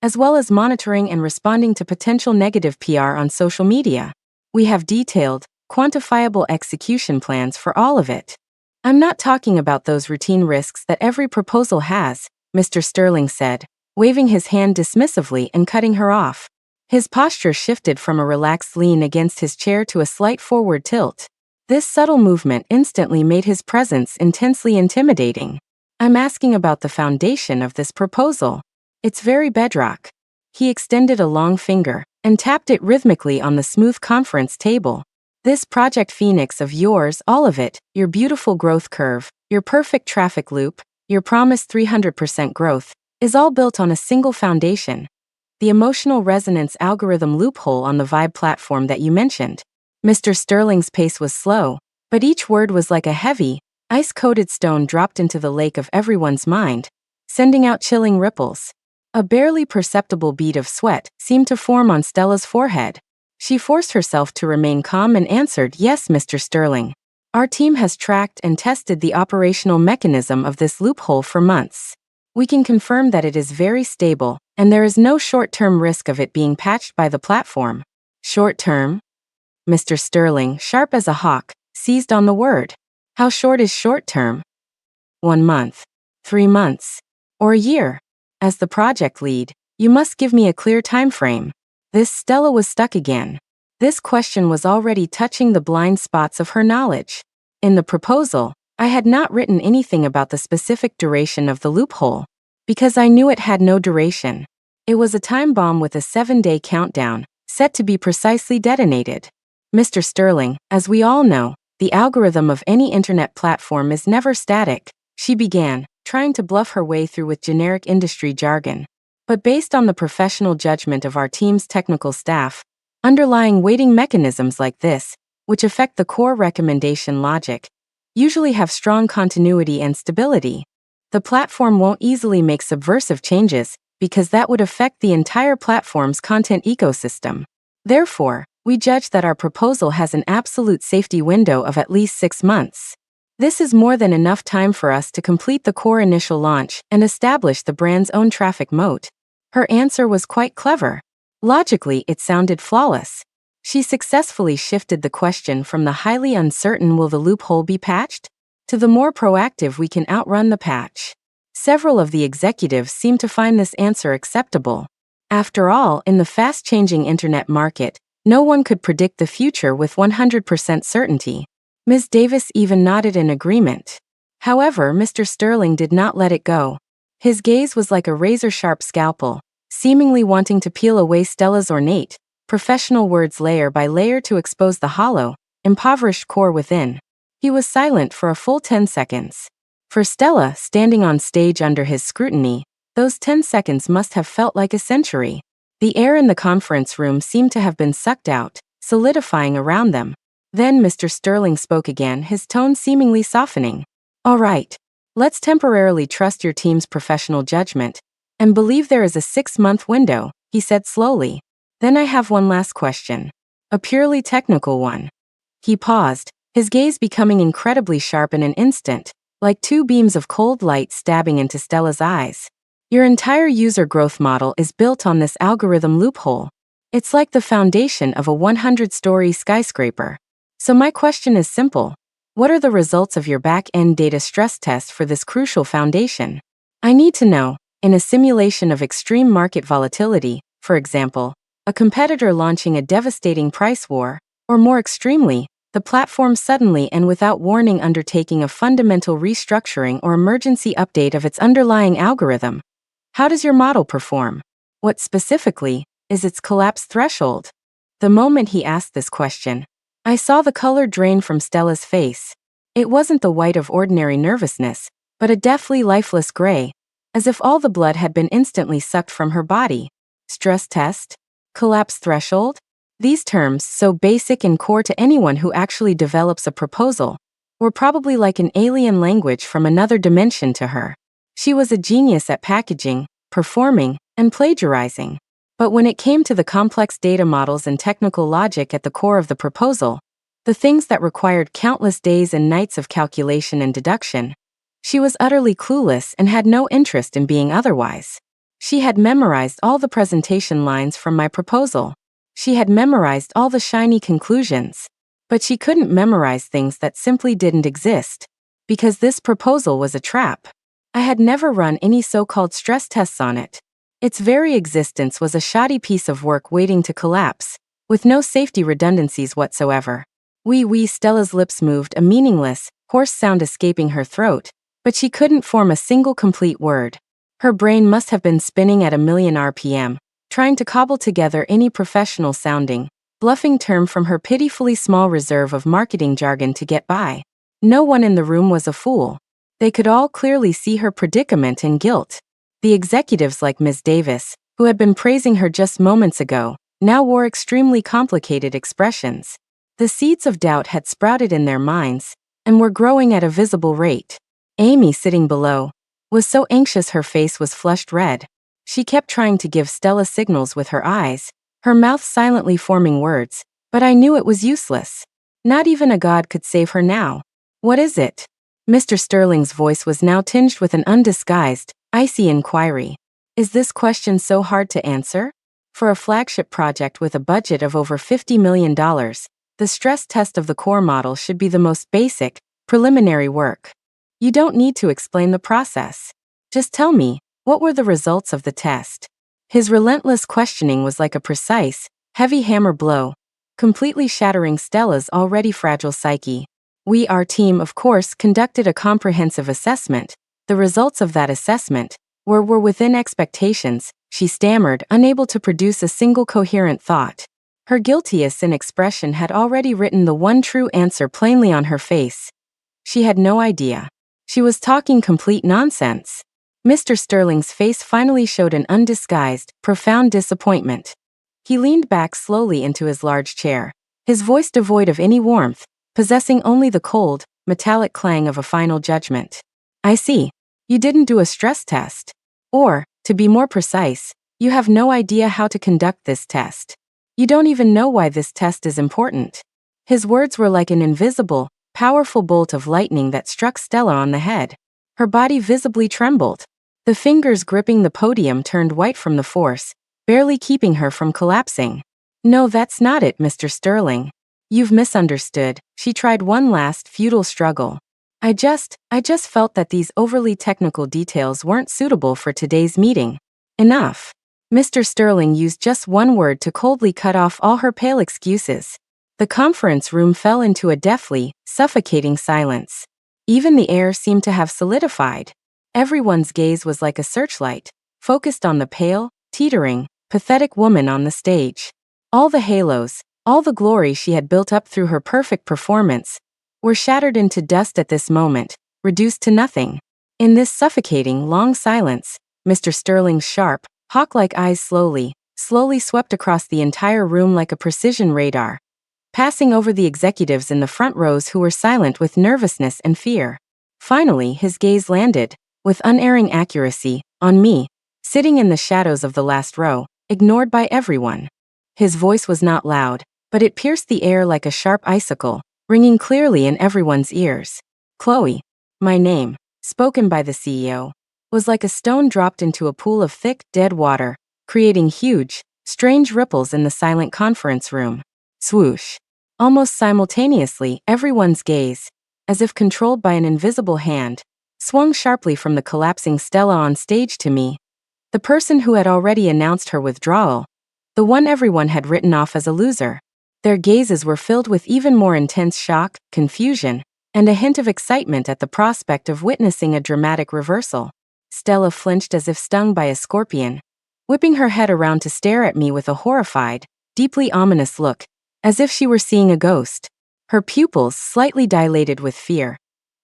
as well as monitoring and responding to potential negative PR on social media. We have detailed, quantifiable execution plans for all of it. I'm not talking about those routine risks that every proposal has," Mr. Sterling said, waving his hand dismissively and cutting her off. His posture shifted from a relaxed lean against his chair to a slight forward tilt. This subtle movement instantly made his presence intensely intimidating. "I'm asking about the foundation of this proposal. It's very bedrock." He extended a long finger and tapped it rhythmically on the smooth conference table. "This Project Phoenix of yours, all of it, your beautiful growth curve, your perfect traffic loop, your promised 300% growth, is all built on a single foundation. The emotional resonance algorithm loophole on the Vibe platform that you mentioned." Mr. Sterling's pace was slow, but each word was like a heavy, ice-coated stone dropped into the lake of everyone's mind, sending out chilling ripples. A barely perceptible bead of sweat seemed to form on Stella's forehead. She forced herself to remain calm and answered, "Yes, Mr. Sterling. Our team has tracked and tested the operational mechanism of this loophole for months. We can confirm that it is very stable, and there is no short-term risk of it being patched by the platform." "Short-term?" Mr. Sterling, sharp as a hawk, seized on the word. "How short is short-term? 1 month? 3 months? Or a year? As the project lead, you must give me a clear time frame." Stella was stuck again. This question was already touching the blind spots of her knowledge. In the proposal, I had not written anything about the specific duration of the loophole, because I knew it had no duration. It was a time bomb with a 7-day countdown, set to be precisely detonated. "Mr. Sterling, as we all know, the algorithm of any internet platform is never static," she began, trying to bluff her way through with generic industry jargon. "But based on the professional judgment of our team's technical staff, underlying weighting mechanisms like this, which affect the core recommendation logic, usually have strong continuity and stability. The platform won't easily make subversive changes, because that would affect the entire platform's content ecosystem. Therefore, we judge that our proposal has an absolute safety window of at least 6 months. This is more than enough time for us to complete the core initial launch and establish the brand's own traffic moat." Her answer was quite clever. Logically, it sounded flawless. She successfully shifted the question from the highly uncertain "will the loophole be patched?" to the more proactive "we can outrun the patch." Several of the executives seemed to find this answer acceptable. After all, in the fast-changing internet market, no one could predict the future with 100% certainty. Ms. Davis even nodded in agreement. However, Mr. Sterling did not let it go. His gaze was like a razor-sharp scalpel, seemingly wanting to peel away Stella's ornate, professional words layer by layer to expose the hollow, impoverished core within. He was silent for a full 10 seconds. For Stella, standing on stage under his scrutiny, those 10 seconds must have felt like a century. The air in the conference room seemed to have been sucked out, solidifying around them. Then Mr. Sterling spoke again, his tone seemingly softening. "All right. Let's temporarily trust your team's professional judgment, and believe there is a 6-month window," he said slowly. "Then I have one last question. A purely technical one." He paused, his gaze becoming incredibly sharp in an instant, like 2 beams of cold light stabbing into Stella's eyes. "Your entire user growth model is built on this algorithm loophole. It's like the foundation of a 100-story skyscraper. So my question is simple. What are the results of your back-end data stress test for this crucial foundation? I need to know, in a simulation of extreme market volatility, for example, a competitor launching a devastating price war, or more extremely, the platform suddenly and without warning undertaking a fundamental restructuring or emergency update of its underlying algorithm. How does your model perform? What specifically is its collapse threshold?" The moment he asked this question, I saw the color drain from Stella's face. It wasn't the white of ordinary nervousness, but a deathly lifeless gray, as if all the blood had been instantly sucked from her body. Stress test? Collapse threshold? These terms, so basic and core to anyone who actually develops a proposal, were probably like an alien language from another dimension to her. She was a genius at packaging, performing, and plagiarizing. But when it came to the complex data models and technical logic at the core of the proposal, the things that required countless days and nights of calculation and deduction, she was utterly clueless and had no interest in being otherwise. She had memorized all the presentation lines from my proposal. She had memorized all the shiny conclusions. But she couldn't memorize things that simply didn't exist, because this proposal was a trap. I had never run any so-called stress tests on it. Its very existence was a shoddy piece of work waiting to collapse, with no safety redundancies whatsoever. Stella's lips moved, a meaningless, hoarse sound escaping her throat, but she couldn't form a single complete word. Her brain must have been spinning at 1,000,000 RPM, trying to cobble together any professional-sounding, bluffing term from her pitifully small reserve of marketing jargon to get by. No one in the room was a fool. They could all clearly see her predicament and guilt. The executives like Ms. Davis, who had been praising her just moments ago, now wore extremely complicated expressions. The seeds of doubt had sprouted in their minds, and were growing at a visible rate. Amy, sitting below, was so anxious her face was flushed red. She kept trying to give Stella signals with her eyes, her mouth silently forming words, but I knew it was useless. Not even a god could save her now. What is it? Mr. Sterling's voice was now tinged with an undisguised, icy inquiry. Is this question so hard to answer? For a flagship project with a budget of over $50 million, the stress test of the core model should be the most basic, preliminary work. You don't need to explain the process. Just tell me, what were the results of the test? His relentless questioning was like a precise, heavy hammer blow, completely shattering Stella's already fragile psyche. Our team, of course, conducted a comprehensive assessment. The results of that assessment were within expectations, she stammered, unable to produce a single coherent thought. Her guiltiness in expression had already written the one true answer plainly on her face. She had no idea. She was talking complete nonsense. Mr. Sterling's face finally showed an undisguised, profound disappointment. He leaned back slowly into his large chair, his voice devoid of any warmth, possessing only the cold, metallic clang of a final judgment. I see. You didn't do a stress test. Or, to be more precise, you have no idea how to conduct this test. You don't even know why this test is important. His words were like an invisible, powerful bolt of lightning that struck Stella on the head. Her body visibly trembled. The fingers gripping the podium turned white from the force, barely keeping her from collapsing. No, that's not it, Mr. Sterling. You've misunderstood. She tried one last, futile struggle. I just felt that these overly technical details weren't suitable for today's meeting. Enough. Mr. Sterling used just one word to coldly cut off all her pale excuses. The conference room fell into a deathly, suffocating silence. Even the air seemed to have solidified. Everyone's gaze was like a searchlight, focused on the pale, teetering, pathetic woman on the stage. All the halos, all the glory she had built up through her perfect performance, were shattered into dust at this moment, reduced to nothing. In this suffocating, long silence, Mr. Sterling's sharp, hawk-like eyes slowly swept across the entire room like a precision radar, passing over the executives in the front rows who were silent with nervousness and fear. Finally, his gaze landed, with unerring accuracy, on me, sitting in the shadows of the last row, ignored by everyone. His voice was not loud, but it pierced the air like a sharp icicle, ringing clearly in everyone's ears. Chloe, my name, spoken by the CEO, was like a stone dropped into a pool of thick, dead water, creating huge, strange ripples in the silent conference room. Swoosh. Almost simultaneously, everyone's gaze, as if controlled by an invisible hand, swung sharply from the collapsing Stella on stage to me, the person who had already announced her withdrawal, the one everyone had written off as a loser. Their gazes were filled with even more intense shock, confusion, and a hint of excitement at the prospect of witnessing a dramatic reversal. Stella flinched as if stung by a scorpion, whipping her head around to stare at me with a horrified, deeply ominous look, as if she were seeing a ghost. Her pupils, slightly dilated with fear,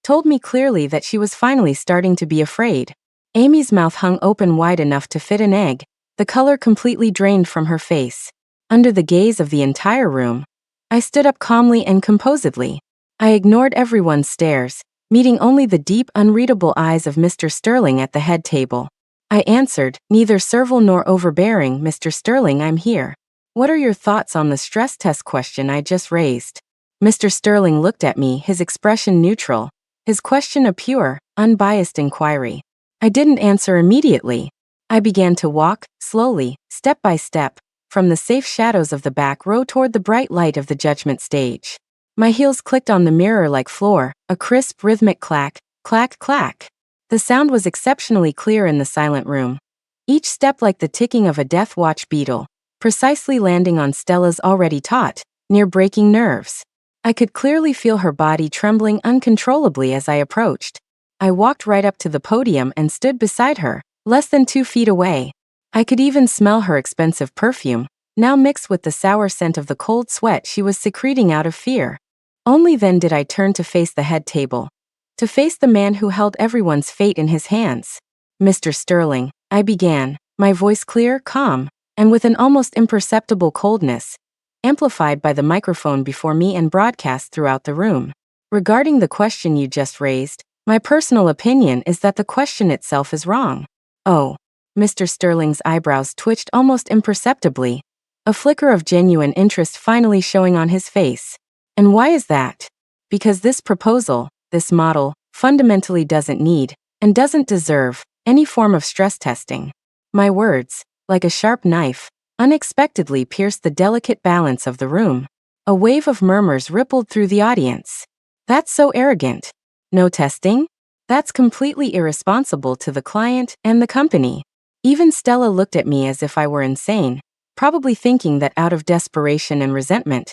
told me clearly that she was finally starting to be afraid. Amy's mouth hung open wide enough to fit an egg, the color completely drained from her face. Under the gaze of the entire room, I stood up calmly and composedly. I ignored everyone's stares, meeting only the deep, unreadable eyes of Mr. Sterling at the head table. I answered, neither servile nor overbearing, Mr. Sterling, I'm here. What are your thoughts on the stress test question I just raised? Mr. Sterling looked at me, his expression neutral, his question a pure, unbiased inquiry. I didn't answer immediately. I began to walk, slowly, step by step, from the safe shadows of the back row toward the bright light of the judgment stage. My heels clicked on the mirror-like floor, a crisp, rhythmic clack, clack, clack. The sound was exceptionally clear in the silent room. Each step like the ticking of a death watch beetle, precisely landing on Stella's already taut, near-breaking nerves. I could clearly feel her body trembling uncontrollably as I approached. I walked right up to the podium and stood beside her, less than 2 feet away. I could even smell her expensive perfume, now mixed with the sour scent of the cold sweat she was secreting out of fear. Only then did I turn to face the head table, to face the man who held everyone's fate in his hands. Mr. Sterling, I began, my voice clear, calm, and with an almost imperceptible coldness, amplified by the microphone before me and broadcast throughout the room. Regarding the question you just raised, my personal opinion is that the question itself is wrong. Oh. Mr. Sterling's eyebrows twitched almost imperceptibly, a flicker of genuine interest finally showing on his face. And why is that? Because this proposal, this model, fundamentally doesn't need, and doesn't deserve, any form of stress testing. My words, like a sharp knife, unexpectedly pierced the delicate balance of the room. A wave of murmurs rippled through the audience. That's so arrogant. No testing? That's completely irresponsible to the client and the company. Even Stella looked at me as if I were insane, probably thinking that out of desperation and resentment,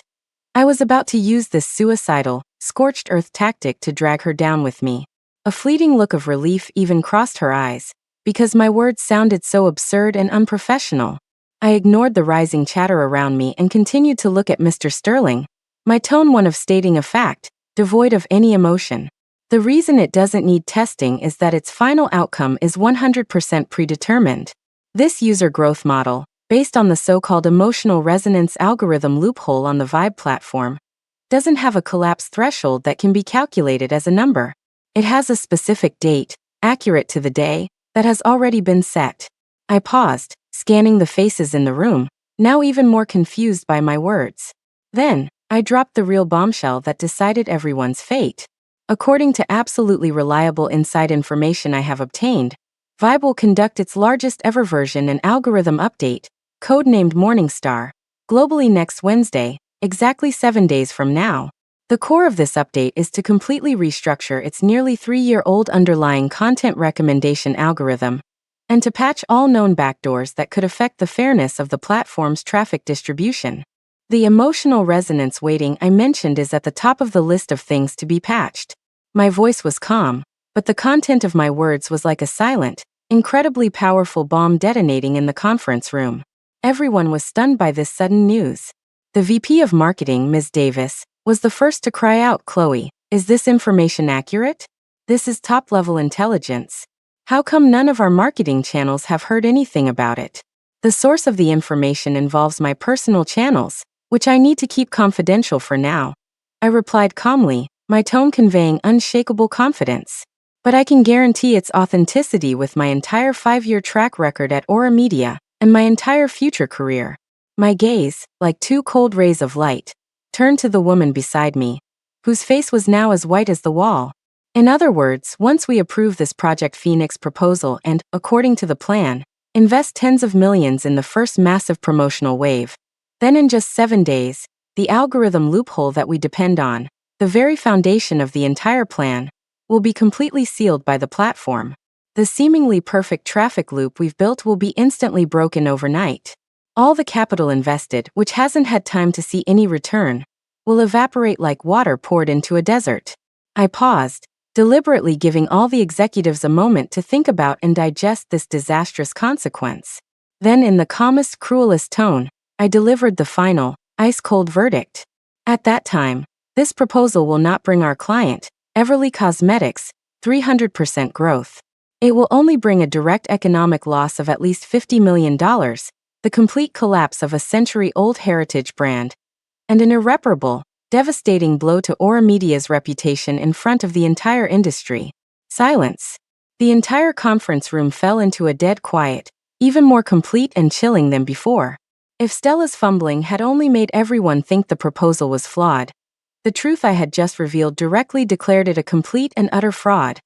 I was about to use this suicidal, scorched earth tactic to drag her down with me. A fleeting look of relief even crossed her eyes, because my words sounded so absurd and unprofessional. I ignored the rising chatter around me and continued to look at Mr. Sterling, my tone one of stating a fact, devoid of any emotion. The reason it doesn't need testing is that its final outcome is 100% predetermined. This user growth model, based on the so-called emotional resonance algorithm loophole on the Vibe platform, doesn't have a collapse threshold that can be calculated as a number. It has a specific date, accurate to the day, that has already been set. I paused, scanning the faces in the room, now even more confused by my words. Then, I dropped the real bombshell that decided everyone's fate. According to absolutely reliable inside information I have obtained, Vibe will conduct its largest ever version and algorithm update, codenamed Morningstar, globally next Wednesday, exactly 7 days from now. The core of this update is to completely restructure its nearly 3-year-old underlying content recommendation algorithm, and to patch all known backdoors that could affect the fairness of the platform's traffic distribution. The emotional resonance weighting I mentioned is at the top of the list of things to be patched. My voice was calm, but the content of my words was like a silent, incredibly powerful bomb detonating in the conference room. Everyone was stunned by this sudden news. The VP of Marketing, Ms. Davis, was the first to cry out, "Chloe, is this information accurate? This is top-level intelligence. How come none of our marketing channels have heard anything about it? The source of the information involves my personal channels, which I need to keep confidential for now," I replied calmly, my tone conveying unshakable confidence. But I can guarantee its authenticity with my entire 5-year track record at Aura Media and my entire future career. My gaze, like 2 cold rays of light, turned to the woman beside me, whose face was now as white as the wall. In other words, once we approve this Project Phoenix proposal and, according to the plan, invest tens of millions in the first massive promotional wave, then in just 7 days, the algorithm loophole that we depend on, the very foundation of the entire plan, will be completely sealed by the platform. The seemingly perfect traffic loop we've built will be instantly broken overnight. All the capital invested, which hasn't had time to see any return, will evaporate like water poured into a desert. I paused, deliberately giving all the executives a moment to think about and digest this disastrous consequence. Then in the calmest, cruelest tone, I delivered the final, ice-cold verdict. At that time, this proposal will not bring our client, Everly Cosmetics, 300% growth. It will only bring a direct economic loss of at least $50 million, the complete collapse of a century-old heritage brand, and an irreparable, devastating blow to Aura Media's reputation in front of the entire industry. Silence. The entire conference room fell into a dead quiet, even more complete and chilling than before. If Stella's fumbling had only made everyone think the proposal was flawed, the truth I had just revealed directly declared it a complete and utter fraud.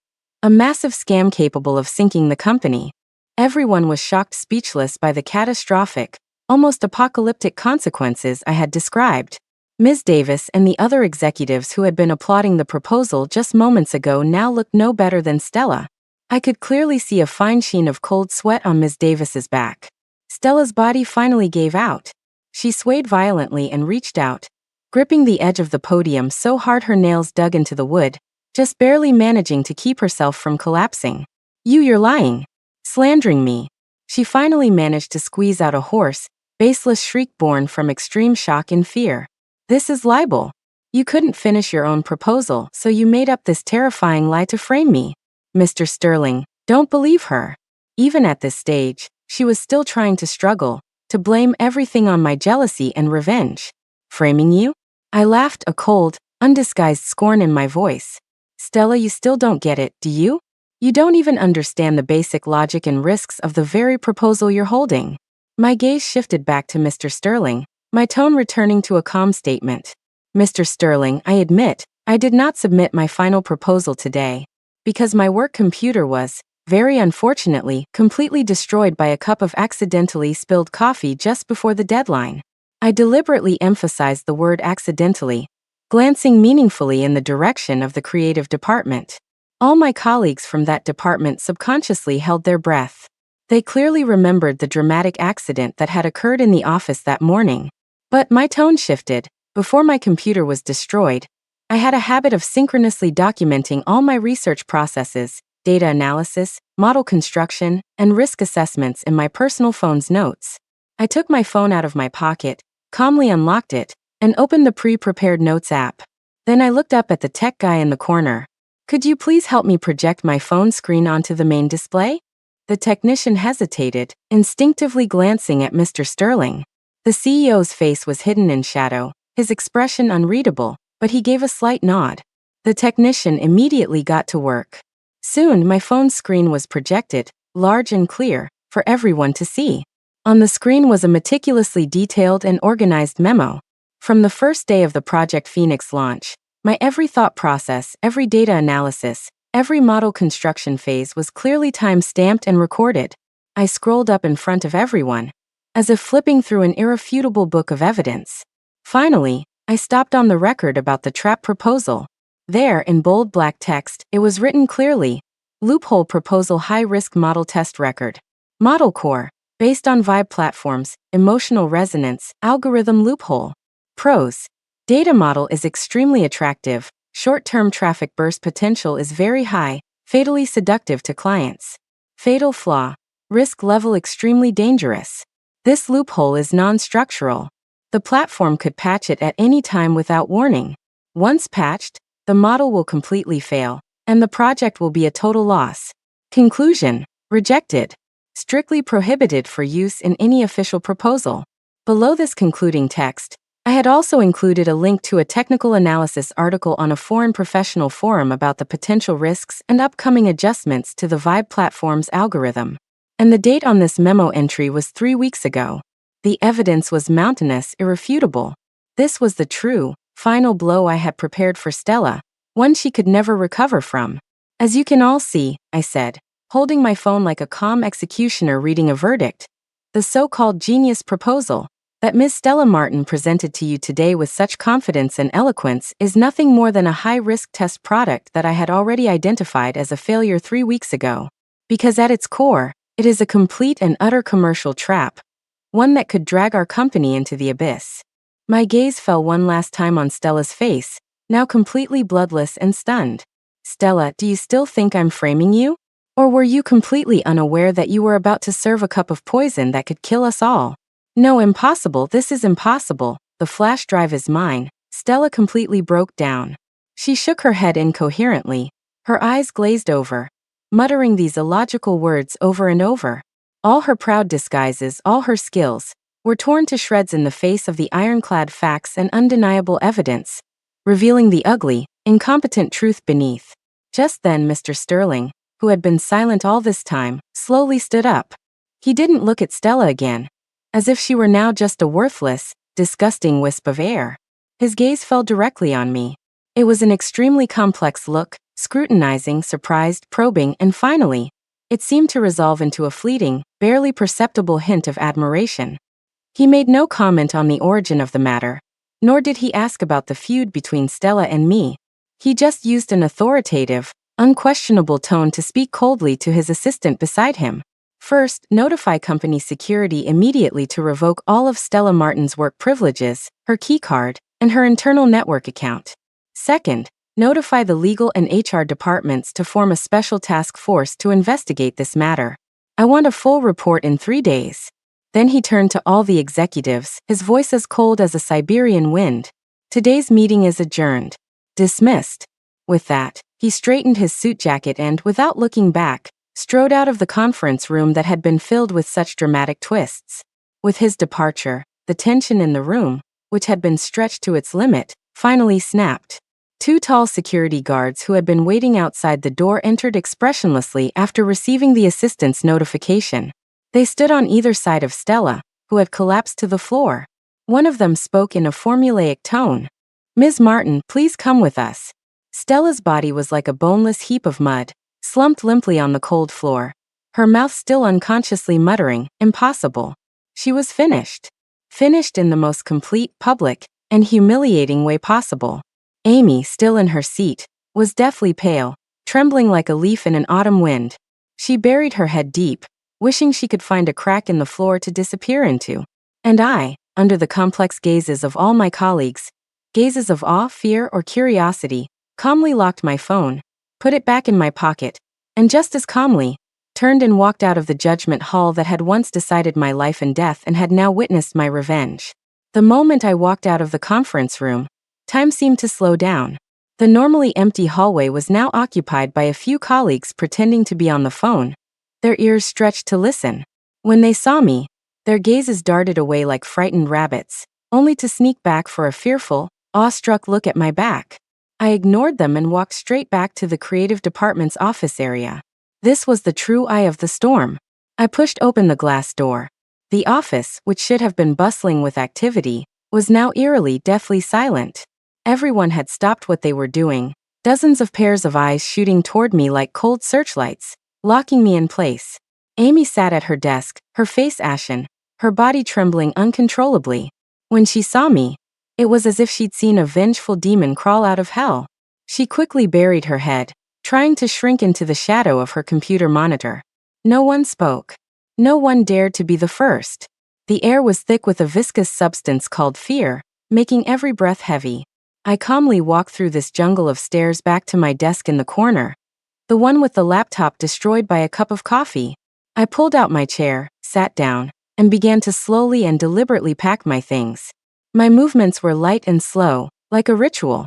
A massive scam capable of sinking the company. Everyone was shocked speechless by the catastrophic, almost apocalyptic consequences I had described. Ms. Davis and the other executives who had been applauding the proposal just moments ago now looked no better than Stella. I could clearly see a fine sheen of cold sweat on Ms. Davis's back. Stella's body finally gave out. She swayed violently and reached out, gripping the edge of the podium so hard her nails dug into the wood, just barely managing to keep herself from collapsing. You're lying. Slandering me. She finally managed to squeeze out a hoarse, baseless shriek born from extreme shock and fear. This is libel. You couldn't finish your own proposal, so you made up this terrifying lie to frame me. Mr. Sterling, don't believe her. Even at this stage, she was still trying to struggle, to blame everything on my jealousy and revenge. Framing you? I laughed, a cold, undisguised scorn in my voice. Stella, you still don't get it, do you? You don't even understand the basic logic and risks of the very proposal you're holding. My gaze shifted back to Mr. Sterling, my tone returning to a calm statement. Mr. Sterling, I admit, I did not submit my final proposal today, because my work computer was, very unfortunately, completely destroyed by a cup of accidentally spilled coffee just before the deadline. I deliberately emphasized the word accidentally, glancing meaningfully in the direction of the creative department. All my colleagues from that department subconsciously held their breath. They clearly remembered the dramatic accident that had occurred in the office that morning. But my tone shifted. Before my computer was destroyed, I had a habit of synchronously documenting all my research processes, data analysis, model construction, and risk assessments in my personal phone's notes. I took my phone out of my pocket, calmly unlocked it, and opened the pre-prepared notes app. Then I looked up at the tech guy in the corner. Could you please help me project my phone screen onto the main display? The technician hesitated, instinctively glancing at Mr. Sterling. The CEO's face was hidden in shadow, his expression unreadable, but he gave a slight nod. The technician immediately got to work. Soon my phone screen was projected, large and clear, for everyone to see. On the screen was a meticulously detailed and organized memo. From the first day of the Project Phoenix launch, my every thought process, every data analysis, every model construction phase was clearly time-stamped and recorded. I scrolled up in front of everyone, as if flipping through an irrefutable book of evidence. Finally, I stopped on the record about the trap proposal. There, in bold black text, it was written clearly: Loophole Proposal High-Risk Model Test Record. Model Core, based on Vibe Platforms, Emotional Resonance, Algorithm Loophole. Pros. Data model is extremely attractive, short-term traffic burst potential is very high, fatally seductive to clients. Fatal flaw. Risk level extremely dangerous. This loophole is non-structural. The platform could patch it at any time without warning. Once patched, the model will completely fail, and the project will be a total loss. Conclusion. Rejected. Strictly prohibited for use in any official proposal. Below this concluding text, I had also included a link to a technical analysis article on a foreign professional forum about the potential risks and upcoming adjustments to the Vibe platform's algorithm. And the date on this memo entry was 3 weeks ago. The evidence was mountainous, irrefutable. This was the true, final blow I had prepared for Stella, one she could never recover from. As you can all see, I said, holding my phone like a calm executioner reading a verdict, the so-called genius proposal that Ms. Stella Martin presented to you today with such confidence and eloquence is nothing more than a high-risk test product that I had already identified as a failure 3 weeks ago. Because at its core, it is a complete and utter commercial trap, one that could drag our company into the abyss. My gaze fell one last time on Stella's face, now completely bloodless and stunned. Stella, do you still think I'm framing you? Or were you completely unaware that you were about to serve a cup of poison that could kill us all? No, impossible, this is impossible, the flash drive is mine. Stella completely broke down. She shook her head incoherently, her eyes glazed over, muttering these illogical words over and over. All her proud disguises, all her skills, were torn to shreds in the face of the ironclad facts and undeniable evidence, revealing the ugly, incompetent truth beneath. Just then Mr. Sterling, who had been silent all this time, slowly stood up. He didn't look at Stella again, as if she were now just a worthless, disgusting wisp of air. His gaze fell directly on me. It was an extremely complex look, scrutinizing, surprised, probing, and finally, it seemed to resolve into a fleeting, barely perceptible hint of admiration. He made no comment on the origin of the matter, nor did he ask about the feud between Stella and me. He just used an authoritative, unquestionable tone to speak coldly to his assistant beside him. First, notify company security immediately to revoke all of Stella Martin's work privileges, her keycard, and her internal network account. Second, notify the legal and HR departments to form a special task force to investigate this matter. I want a full report in 3 days. Then he turned to all the executives, his voice as cold as a Siberian wind. Today's meeting is adjourned. Dismissed. With that, he straightened his suit jacket and, without looking back, strode out of the conference room that had been filled with such dramatic twists. With his departure, the tension in the room, which had been stretched to its limit, finally snapped. 2 tall security guards who had been waiting outside the door entered expressionlessly after receiving the assistant's notification. They stood on either side of Stella, who had collapsed to the floor. One of them spoke in a formulaic tone. "Ms. Martin, please come with us." Stella's body was like a boneless heap of mud, slumped limply on the cold floor, her mouth still unconsciously muttering, "Impossible." She was finished. Finished in the most complete, public, and humiliating way possible. Amy, still in her seat, was deathly pale, trembling like a leaf in an autumn wind. She buried her head deep, wishing she could find a crack in the floor to disappear into. And I, under the complex gazes of all my colleagues, gazes of awe, fear, or curiosity, calmly locked my phone, put it back in my pocket, and just as calmly, turned and walked out of the judgment hall that had once decided my life and death and had now witnessed my revenge. The moment I walked out of the conference room, time seemed to slow down. The normally empty hallway was now occupied by a few colleagues pretending to be on the phone, their ears stretched to listen. When they saw me, their gazes darted away like frightened rabbits, only to sneak back for a fearful, awestruck look at my back. I ignored them and walked straight back to the creative department's office area. This was the true eye of the storm. I pushed open the glass door. The office, which should have been bustling with activity, was now eerily, deathly silent. Everyone had stopped what they were doing, dozens of pairs of eyes shooting toward me like cold searchlights, locking me in place. Amy sat at her desk, her face ashen, her body trembling uncontrollably. When she saw me, it was as if she'd seen a vengeful demon crawl out of hell. She quickly buried her head, trying to shrink into the shadow of her computer monitor. No one spoke. No one dared to be the first. The air was thick with a viscous substance called fear, making every breath heavy. I calmly walked through this jungle of stairs back to my desk in the corner, the one with the laptop destroyed by a cup of coffee. I pulled out my chair, sat down, and began to slowly and deliberately pack my things. My movements were light and slow, like a ritual.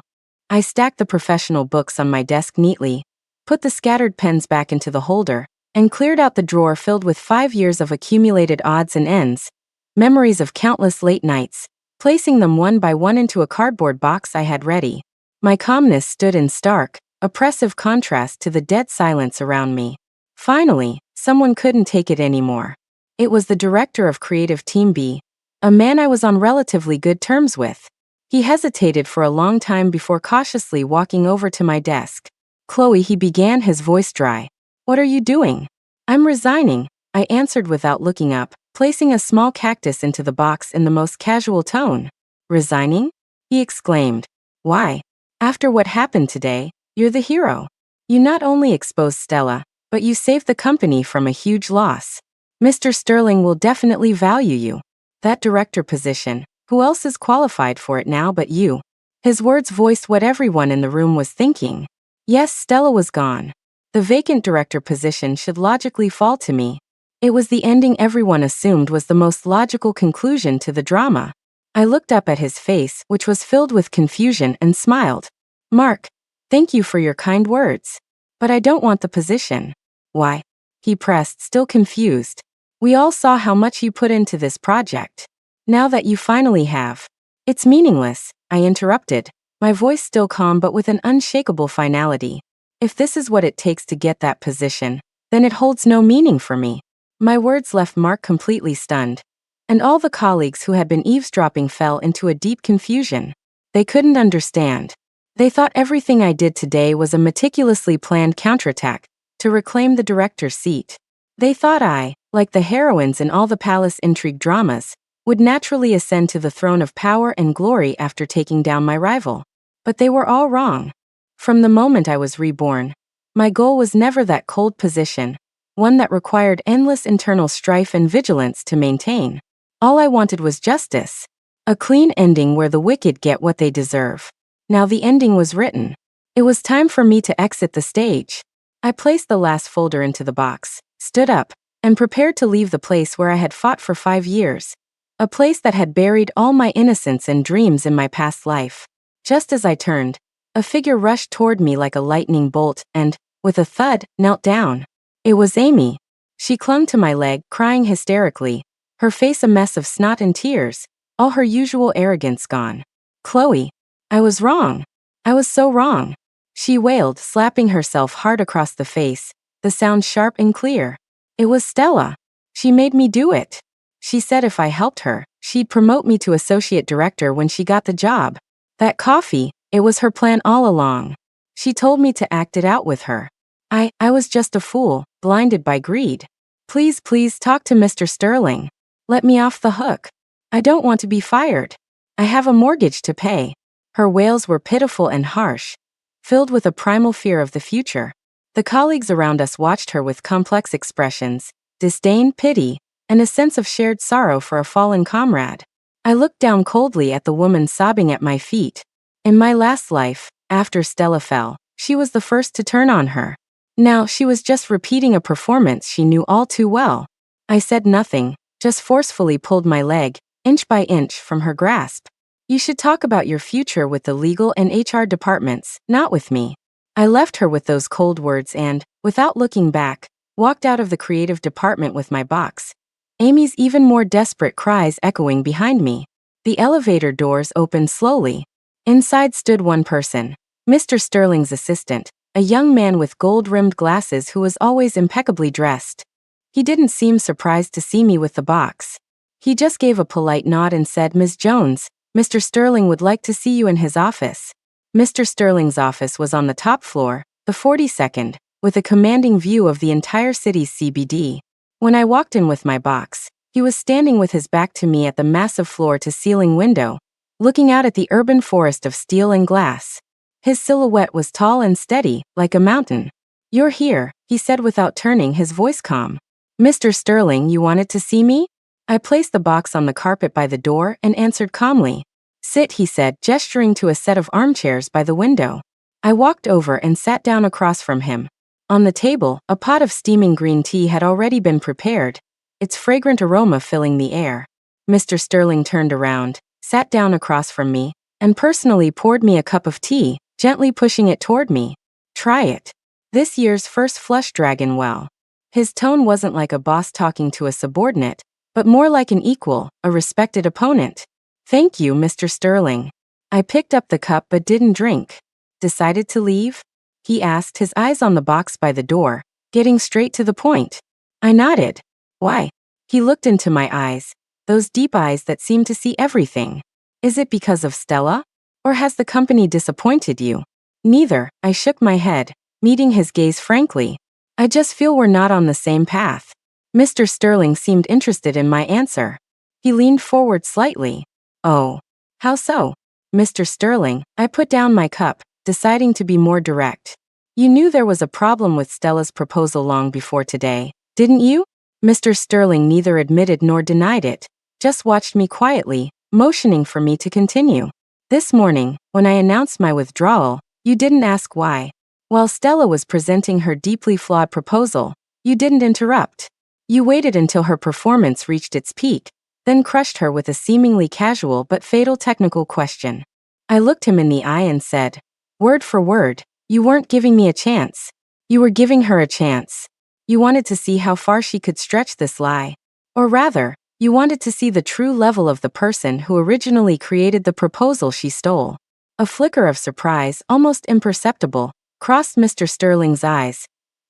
I stacked the professional books on my desk neatly, put the scattered pens back into the holder, and cleared out the drawer filled with 5 years of accumulated odds and ends, memories of countless late nights, placing them one by one into a cardboard box I had ready. My calmness stood in stark, oppressive contrast to the dead silence around me. Finally, someone couldn't take it anymore. It was the director of Creative Team B, a man I was on relatively good terms with. He hesitated for a long time before cautiously walking over to my desk. "Chloe," he began, his voice dry. "What are you doing?" "I'm resigning," I answered without looking up, placing a small cactus into the box in the most casual tone. "Resigning?" he exclaimed. "Why? After what happened today, you're the hero. You not only exposed Stella, but you saved the company from a huge loss. Mr. Sterling will definitely value you. That director position, who else is qualified for it now but you?" His words voiced what everyone in the room was thinking. Yes, Stella was gone. The vacant director position should logically fall to me. It was the ending everyone assumed was the most logical conclusion to the drama. I looked up at his face, which was filled with confusion, and smiled. "Mark, thank you for your kind words. But I don't want the position." "Why?" he pressed, still confused. We all saw how much you put into this project. Now that you finally have. It's meaningless, I interrupted, my voice still calm but with an unshakable finality. If this is what it takes to get that position, then it holds no meaning for me. My words left Mark completely stunned. And all the colleagues who had been eavesdropping fell into a deep confusion. They couldn't understand. They thought everything I did today was a meticulously planned counterattack to reclaim the director's seat. They thought I, like the heroines in all the palace intrigue dramas, would naturally ascend to the throne of power and glory after taking down my rival. But they were all wrong. From the moment I was reborn, my goal was never that cold position, one that required endless internal strife and vigilance to maintain. All I wanted was justice. A clean ending where the wicked get what they deserve. Now the ending was written. It was time for me to exit the stage. I placed the last folder into the box, stood up, and prepared to leave the place where I had fought for 5 years. A place that had buried all my innocence and dreams in my past life. Just as I turned, a figure rushed toward me like a lightning bolt and, with a thud, knelt down. It was Amy. She clung to my leg, crying hysterically, her face a mess of snot and tears, all her usual arrogance gone. Chloe, I was wrong. I was so wrong. She wailed, slapping herself hard across the face, the sound sharp and clear. It was Stella. She made me do it. She said if I helped her, she'd promote me to associate director when she got the job. That coffee, it was her plan all along. She told me to act it out with her. I was just a fool, blinded by greed. Please talk to Mr. Sterling. Let me off the hook. I don't want to be fired. I have a mortgage to pay. Her wails were pitiful and harsh, filled with a primal fear of the future. The colleagues around us watched her with complex expressions, disdain, pity, and a sense of shared sorrow for a fallen comrade. I looked down coldly at the woman sobbing at my feet. In my last life, after Stella fell, she was the first to turn on her. Now she was just repeating a performance she knew all too well. I said nothing, just forcefully pulled my leg, inch by inch, from her grasp. You should talk about your future with the legal and HR departments, not with me. I left her with those cold words and, without looking back, walked out of the creative department with my box. Amy's even more desperate cries echoing behind me. The elevator doors opened slowly. Inside stood one person, Mr. Sterling's assistant, a young man with gold-rimmed glasses who was always impeccably dressed. He didn't seem surprised to see me with the box. He just gave a polite nod and said, Ms. Jones, Mr. Sterling would like to see you in his office. Mr. Sterling's office was on the top floor, the 42nd, with a commanding view of the entire city's CBD. When I walked in with my box, he was standing with his back to me at the massive floor-to-ceiling window, looking out at the urban forest of steel and glass. His silhouette was tall and steady, like a mountain. You're here, he said without turning, his voice calm. Mr. Sterling, you wanted to see me? I placed the box on the carpet by the door and answered calmly. Sit, he said, gesturing to a set of armchairs by the window. I walked over and sat down across from him. On the table, a pot of steaming green tea had already been prepared, its fragrant aroma filling the air. Mr. Sterling turned around, sat down across from me, and personally poured me a cup of tea, gently pushing it toward me. Try it. This year's first flush dragon well. His tone wasn't like a boss talking to a subordinate, but more like an equal, a respected opponent. Thank you, Mr. Sterling. I picked up the cup but didn't drink. Decided to leave? He asked, his eyes on the box by the door, getting straight to the point. I nodded. Why? He looked into my eyes, those deep eyes that seemed to see everything. Is it because of Stella? Or has the company disappointed you? Neither, I shook my head, meeting his gaze frankly. I just feel we're not on the same path. Mr. Sterling seemed interested in my answer. He leaned forward slightly. Oh. How so? Mr. Sterling, I put down my cup, deciding to be more direct. You knew there was a problem with Stella's proposal long before today, didn't you? Mr. Sterling neither admitted nor denied it, just watched me quietly, motioning for me to continue. This morning, when I announced my withdrawal, you didn't ask why. While Stella was presenting her deeply flawed proposal, you didn't interrupt. You waited until her performance reached its peak, then crushed her with a seemingly casual but fatal technical question. I looked him in the eye and said, word for word, you weren't giving me a chance. You were giving her a chance. You wanted to see how far she could stretch this lie. Or rather, you wanted to see the true level of the person who originally created the proposal she stole. A flicker of surprise, almost imperceptible, crossed Mr. Sterling's eyes,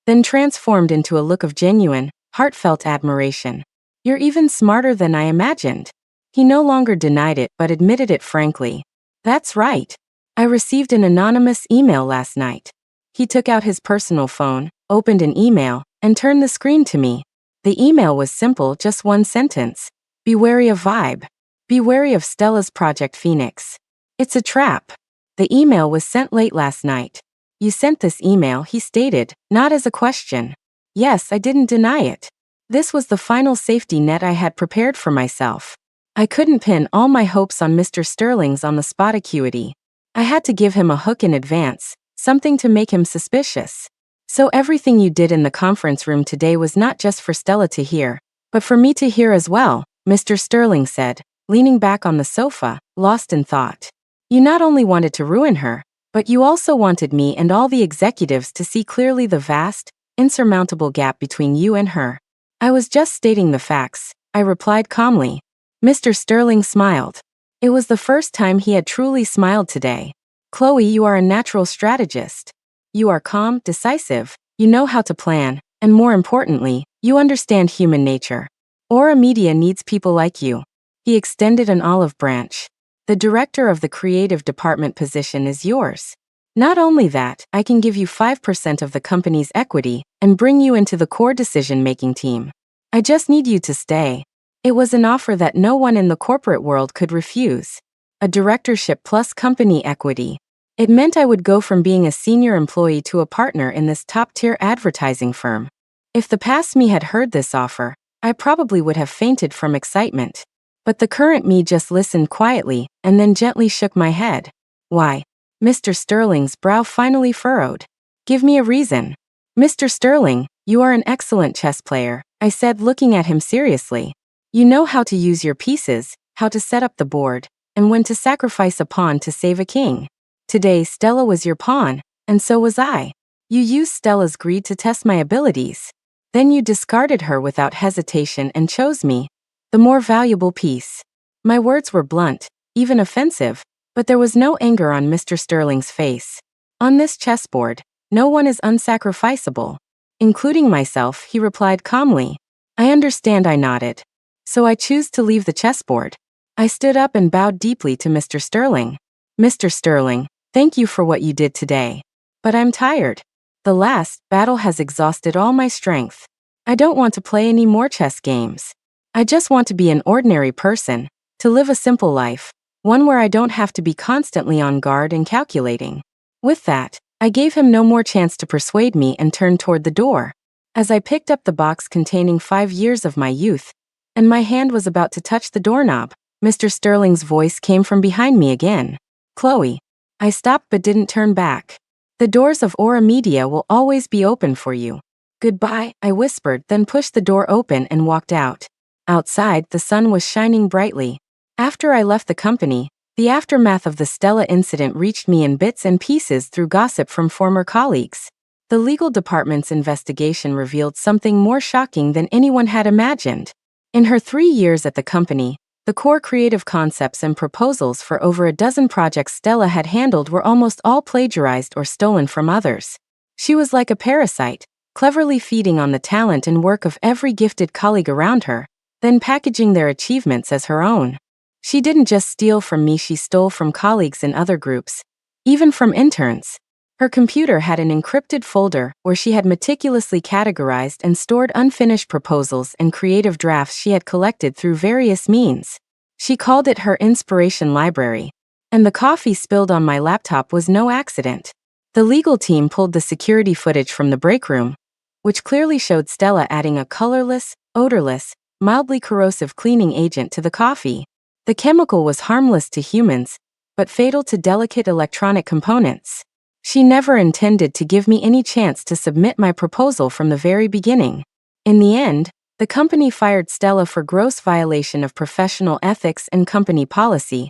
then transformed into a look of genuine, heartfelt admiration. You're even smarter than I imagined. He no longer denied it but admitted it frankly. That's right. I received an anonymous email last night. He took out his personal phone, opened an email, and turned the screen to me. The email was simple, just one sentence. Be wary of Vibe. Be wary of Stella's Project Phoenix. It's a trap. The email was sent late last night. You sent this email, he stated, not as a question. Yes, I didn't deny it. This was the final safety net I had prepared for myself. I couldn't pin all my hopes on Mr. Sterling's on-the-spot acuity. I had to give him a hook in advance, something to make him suspicious. So everything you did in the conference room today was not just for Stella to hear, but for me to hear as well, Mr. Sterling said, leaning back on the sofa, lost in thought. You not only wanted to ruin her, but you also wanted me and all the executives to see clearly the vast, insurmountable gap between you and her. I was just stating the facts, I replied calmly. Mr. Sterling smiled. It was the first time he had truly smiled today. Chloe, you are a natural strategist. You are calm, decisive, you know how to plan, and more importantly, you understand human nature. Aura Media needs people like you. He extended an olive branch. The director of the creative department position is yours. Not only that, I can give you 5% of the company's equity and bring you into the core decision-making team. I just need you to stay. It was an offer that no one in the corporate world could refuse. A directorship plus company equity. It meant I would go from being a senior employee to a partner in this top-tier advertising firm. If the past me had heard this offer, I probably would have fainted from excitement. But the current me just listened quietly and then gently shook my head. Why? Mr. Sterling's brow finally furrowed. Give me a reason. Mr. Sterling, you are an excellent chess player, I said, looking at him seriously. You know how to use your pieces, how to set up the board, and when to sacrifice a pawn to save a king. Today Stella was your pawn, and so was I. You used Stella's greed to test my abilities. Then you discarded her without hesitation and chose me, the more valuable piece. My words were blunt, even offensive, but there was no anger on Mr. Sterling's face. On this chessboard, no one is unsacrificable. Including myself, he replied calmly. I understand, I nodded. So I choose to leave the chessboard. I stood up and bowed deeply to Mr. Sterling. Mr. Sterling, thank you for what you did today. But I'm tired. The last battle has exhausted all my strength. I don't want to play any more chess games. I just want to be an ordinary person, to live a simple life, one where I don't have to be constantly on guard and calculating. With that, I gave him no more chance to persuade me and turned toward the door. As I picked up the box containing 5 years of my youth, and my hand was about to touch the doorknob, Mr. Sterling's voice came from behind me again. Chloe. I stopped but didn't turn back. The doors of Aura Media will always be open for you. Goodbye, I whispered, then pushed the door open and walked out. Outside, the sun was shining brightly. After I left the company, the aftermath of the Stella incident reached me in bits and pieces through gossip from former colleagues. The legal department's investigation revealed something more shocking than anyone had imagined. In her 3 years at the company, the core creative concepts and proposals for over a dozen projects Stella had handled were almost all plagiarized or stolen from others. She was like a parasite, cleverly feeding on the talent and work of every gifted colleague around her, then packaging their achievements as her own. She didn't just steal from me, she stole from colleagues in other groups, even from interns. Her computer had an encrypted folder where she had meticulously categorized and stored unfinished proposals and creative drafts she had collected through various means. She called it her inspiration library. And the coffee spilled on my laptop was no accident. The legal team pulled the security footage from the break room, which clearly showed Stella adding a colorless, odorless, mildly corrosive cleaning agent to the coffee. The chemical was harmless to humans, but fatal to delicate electronic components. She never intended to give me any chance to submit my proposal from the very beginning. In the end, the company fired Stella for gross violation of professional ethics and company policy,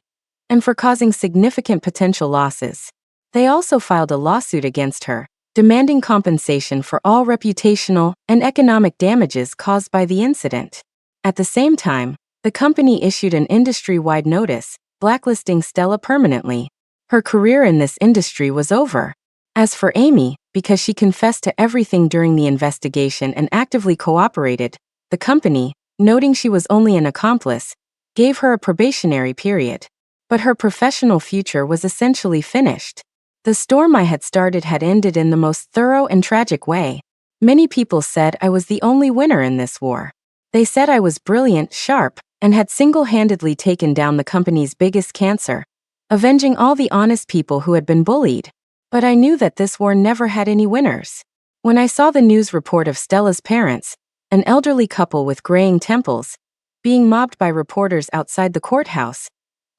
and for causing significant potential losses. They also filed a lawsuit against her, demanding compensation for all reputational and economic damages caused by the incident. At the same time, the company issued an industry-wide notice, blacklisting Stella permanently. Her career in this industry was over. As for Amy, because she confessed to everything during the investigation and actively cooperated, the company, noting she was only an accomplice, gave her a probationary period. But her professional future was essentially finished. The storm I had started had ended in the most thorough and tragic way. Many people said I was the only winner in this war. They said I was brilliant, sharp, and had single-handedly taken down the company's biggest cancer, avenging all the honest people who had been bullied. But I knew that this war never had any winners. When I saw the news report of Stella's parents, an elderly couple with graying temples, being mobbed by reporters outside the courthouse,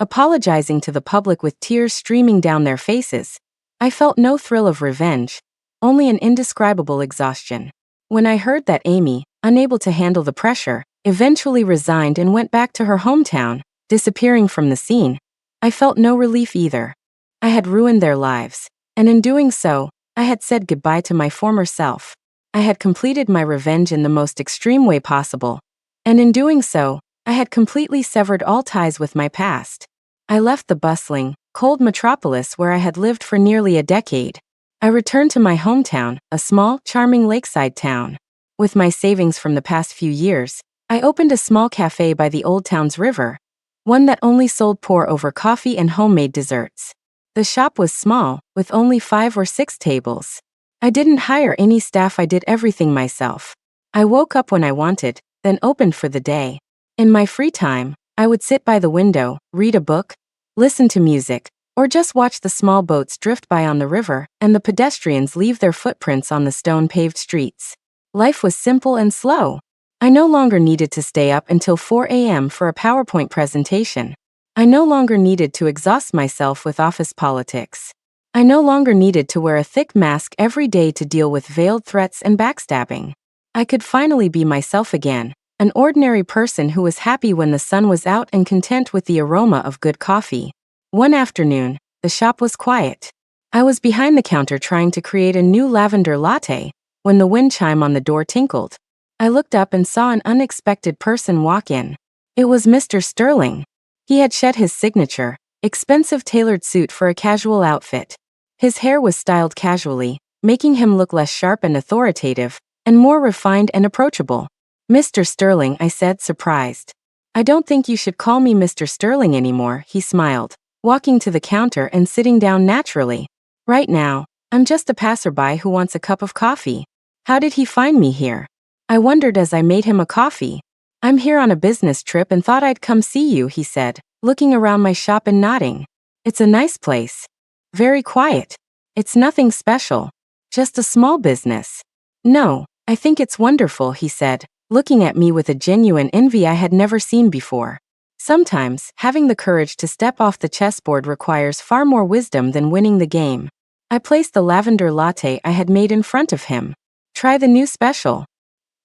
apologizing to the public with tears streaming down their faces, I felt no thrill of revenge, only an indescribable exhaustion. When I heard that Amy, unable to handle the pressure, eventually resigned and went back to her hometown, disappearing from the scene, I felt no relief either. I had ruined their lives, and in doing so, I had said goodbye to my former self. I had completed my revenge in the most extreme way possible, and in doing so, I had completely severed all ties with my past. I left the bustling, cold metropolis where I had lived for nearly a decade. I returned to my hometown, a small, charming lakeside town. With my savings from the past few years, I opened a small cafe by the old town's river, one that only sold pour-over coffee and homemade desserts. The shop was small, with only 5 or 6 tables. I didn't hire any staff, I did everything myself. I woke up when I wanted, then opened for the day. In my free time, I would sit by the window, read a book, listen to music, or just watch the small boats drift by on the river and the pedestrians leave their footprints on the stone-paved streets. Life was simple and slow. I no longer needed to stay up until 4 a.m. for a PowerPoint presentation. I no longer needed to exhaust myself with office politics. I no longer needed to wear a thick mask every day to deal with veiled threats and backstabbing. I could finally be myself again, an ordinary person who was happy when the sun was out and content with the aroma of good coffee. One afternoon, the shop was quiet. I was behind the counter trying to create a new lavender latte when the wind chime on the door tinkled. I looked up and saw an unexpected person walk in. It was Mr. Sterling. He had shed his signature, expensive tailored suit for a casual outfit. His hair was styled casually, making him look less sharp and authoritative, and more refined and approachable. "Mr. Sterling," I said, surprised. "I don't think you should call me Mr. Sterling anymore," he smiled, walking to the counter and sitting down naturally. "Right now, I'm just a passerby who wants a cup of coffee." How did he find me here? I wondered as I made him a coffee. "I'm here on a business trip and thought I'd come see you," he said, looking around my shop and nodding. "It's a nice place. Very quiet. It's nothing special. Just a small business." "No, I think it's wonderful," he said, looking at me with a genuine envy I had never seen before. Sometimes, having the courage to step off the chessboard requires far more wisdom than winning the game. I placed the lavender latte I had made in front of him. "Try the new special."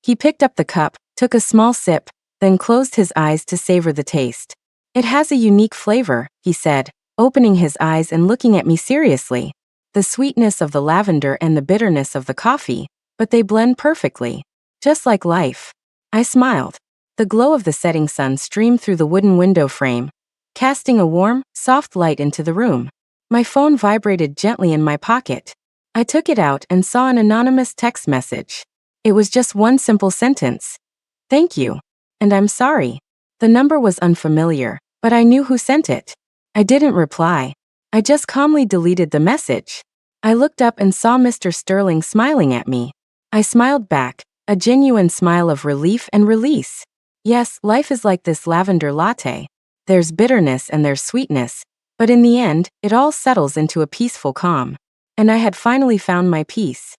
He picked up the cup, took a small sip, then closed his eyes to savor the taste. "It has a unique flavor," he said, opening his eyes and looking at me seriously. "The sweetness of the lavender and the bitterness of the coffee, but they blend perfectly. Just like life." I smiled. The glow of the setting sun streamed through the wooden window frame, casting a warm, soft light into the room. My phone vibrated gently in my pocket. I took it out and saw an anonymous text message. It was just one simple sentence. "Thank you. And I'm sorry." The number was unfamiliar, but I knew who sent it. I didn't reply. I just calmly deleted the message. I looked up and saw Mr. Sterling smiling at me. I smiled back, a genuine smile of relief and release. Yes, life is like this lavender latte. There's bitterness and there's sweetness, but in the end, it all settles into a peaceful calm. And I had finally found my peace.